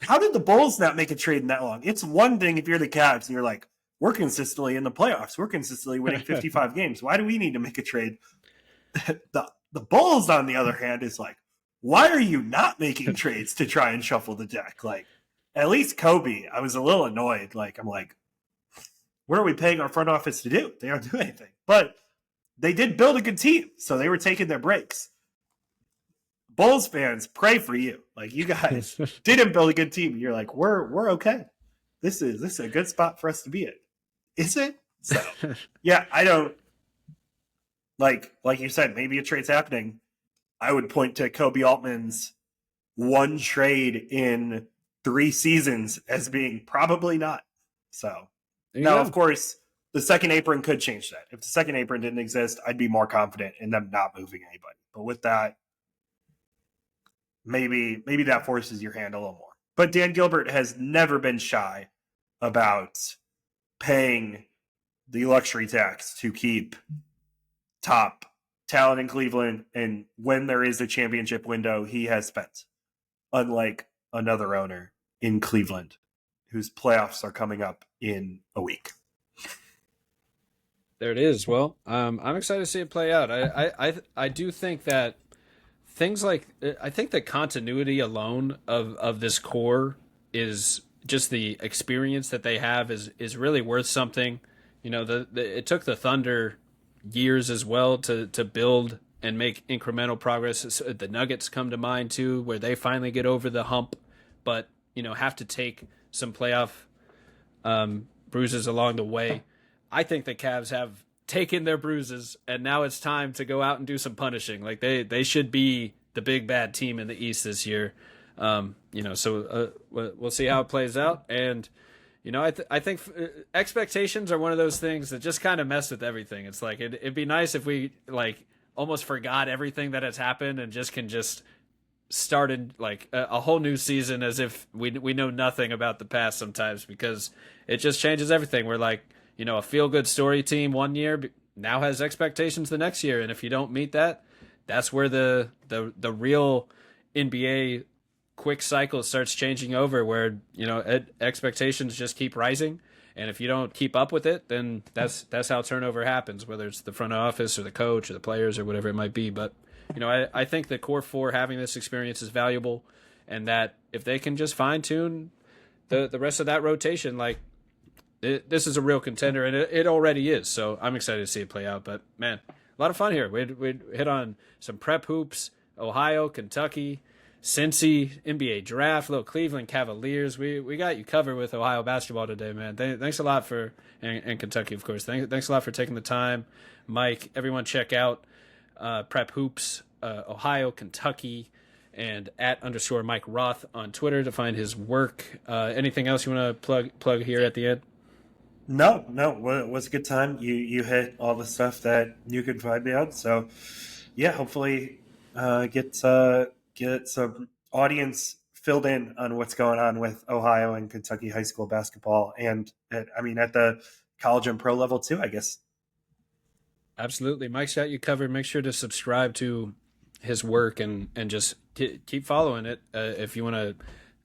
how did the Bulls not make a trade in that long? It's one thing if you're the Cavs and you're like, we're consistently in the playoffs. We're consistently winning 55 games. Why do we need to make a trade? The Bulls, on the other hand, is like, why are you not making trades to try and shuffle the deck? Like, at least Kobe, I was a little annoyed. Like, I'm like, what are we paying our front office to do? They don't do anything. But they did build a good team, so they were taking their breaks. Bulls fans, pray for you. Like, you guys didn't build a good team. You're like, we're okay. This is a good spot for us to be in. Is it? So, yeah, I don't like you said, maybe a trade's happening. I would point to Kobe Altman's one trade in 3 seasons as being probably not. So now, of course, the second apron could change that. If the second apron didn't exist, I'd be more confident in them not moving anybody. But with that, maybe that forces your hand a little more. But Dan Gilbert has never been shy about paying the luxury tax to keep top talent in Cleveland, and when there is a championship window, he has spent, unlike another owner in Cleveland whose playoffs are coming up in a week. There it is. Well, I'm excited to see it play out. I do think that things like, I think the continuity alone of this core is just the experience that they have is really worth something. You know, it took the Thunder years as well to build and make incremental progress. The Nuggets come to mind too, where they finally get over the hump, but have to take some playoff bruises along the way. I think the Cavs have taken their bruises, and now it's time to go out and do some punishing. Like they should be the big bad team in the East this year. So we'll see how it plays out. And I think expectations are one of those things that just kind of mess with everything. It's like it'd be nice if we like almost forgot everything that has happened and can start in like a whole new season as if we know nothing about the past sometimes, because it just changes everything. We're like, a feel good story team one year now has expectations the next year, and if you don't meet that, that's where the real NBA quick cycle starts changing over, where expectations just keep rising, and if you don't keep up with it, then that's how turnover happens, whether it's the front office or the coach or the players or whatever it might be. But I think the core four having this experience is valuable, and that if they can just fine tune the rest of that rotation, like this is a real contender, and it already is. So I'm excited to see it play out. But man, a lot of fun here. We hit on some prep hoops, Ohio, Kentucky, Cincy, NBA draft, little Cleveland Cavaliers. We got you covered with Ohio basketball today, man. Thanks a lot and Kentucky, of course. Thanks a lot for taking the time, Mike. Everyone, check out Prep Hoops, Ohio, Kentucky, and @ Mike Roth on Twitter to find his work. Anything else you want to plug here at the end? No, it was a good time. You hit all the stuff that you could find me on. So yeah, hopefully get some audience filled in on what's going on with Ohio and Kentucky high school basketball, and at the college and pro level too, I guess. Absolutely. Mike's got you covered. Make sure to subscribe to his work and just keep following it. If you want to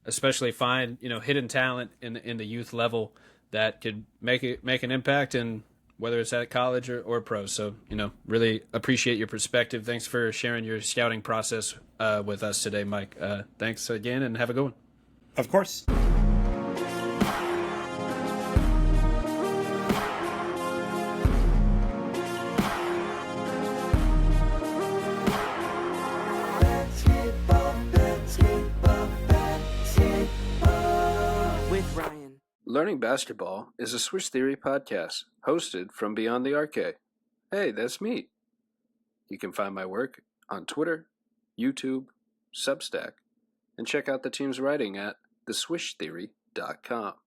especially find, hidden talent in the youth level that could make an impact, and whether it's at college or pro. So, really appreciate your perspective. Thanks for sharing your scouting process with us today, Mike. Thanks again, and have a good one. Of course. With Ryan. Learning Basketball is a Swish Theory podcast hosted from Beyond the Arcade. Hey, that's me. You can find my work on Twitter, YouTube, Substack, and check out the team's writing at theswishtheory.com.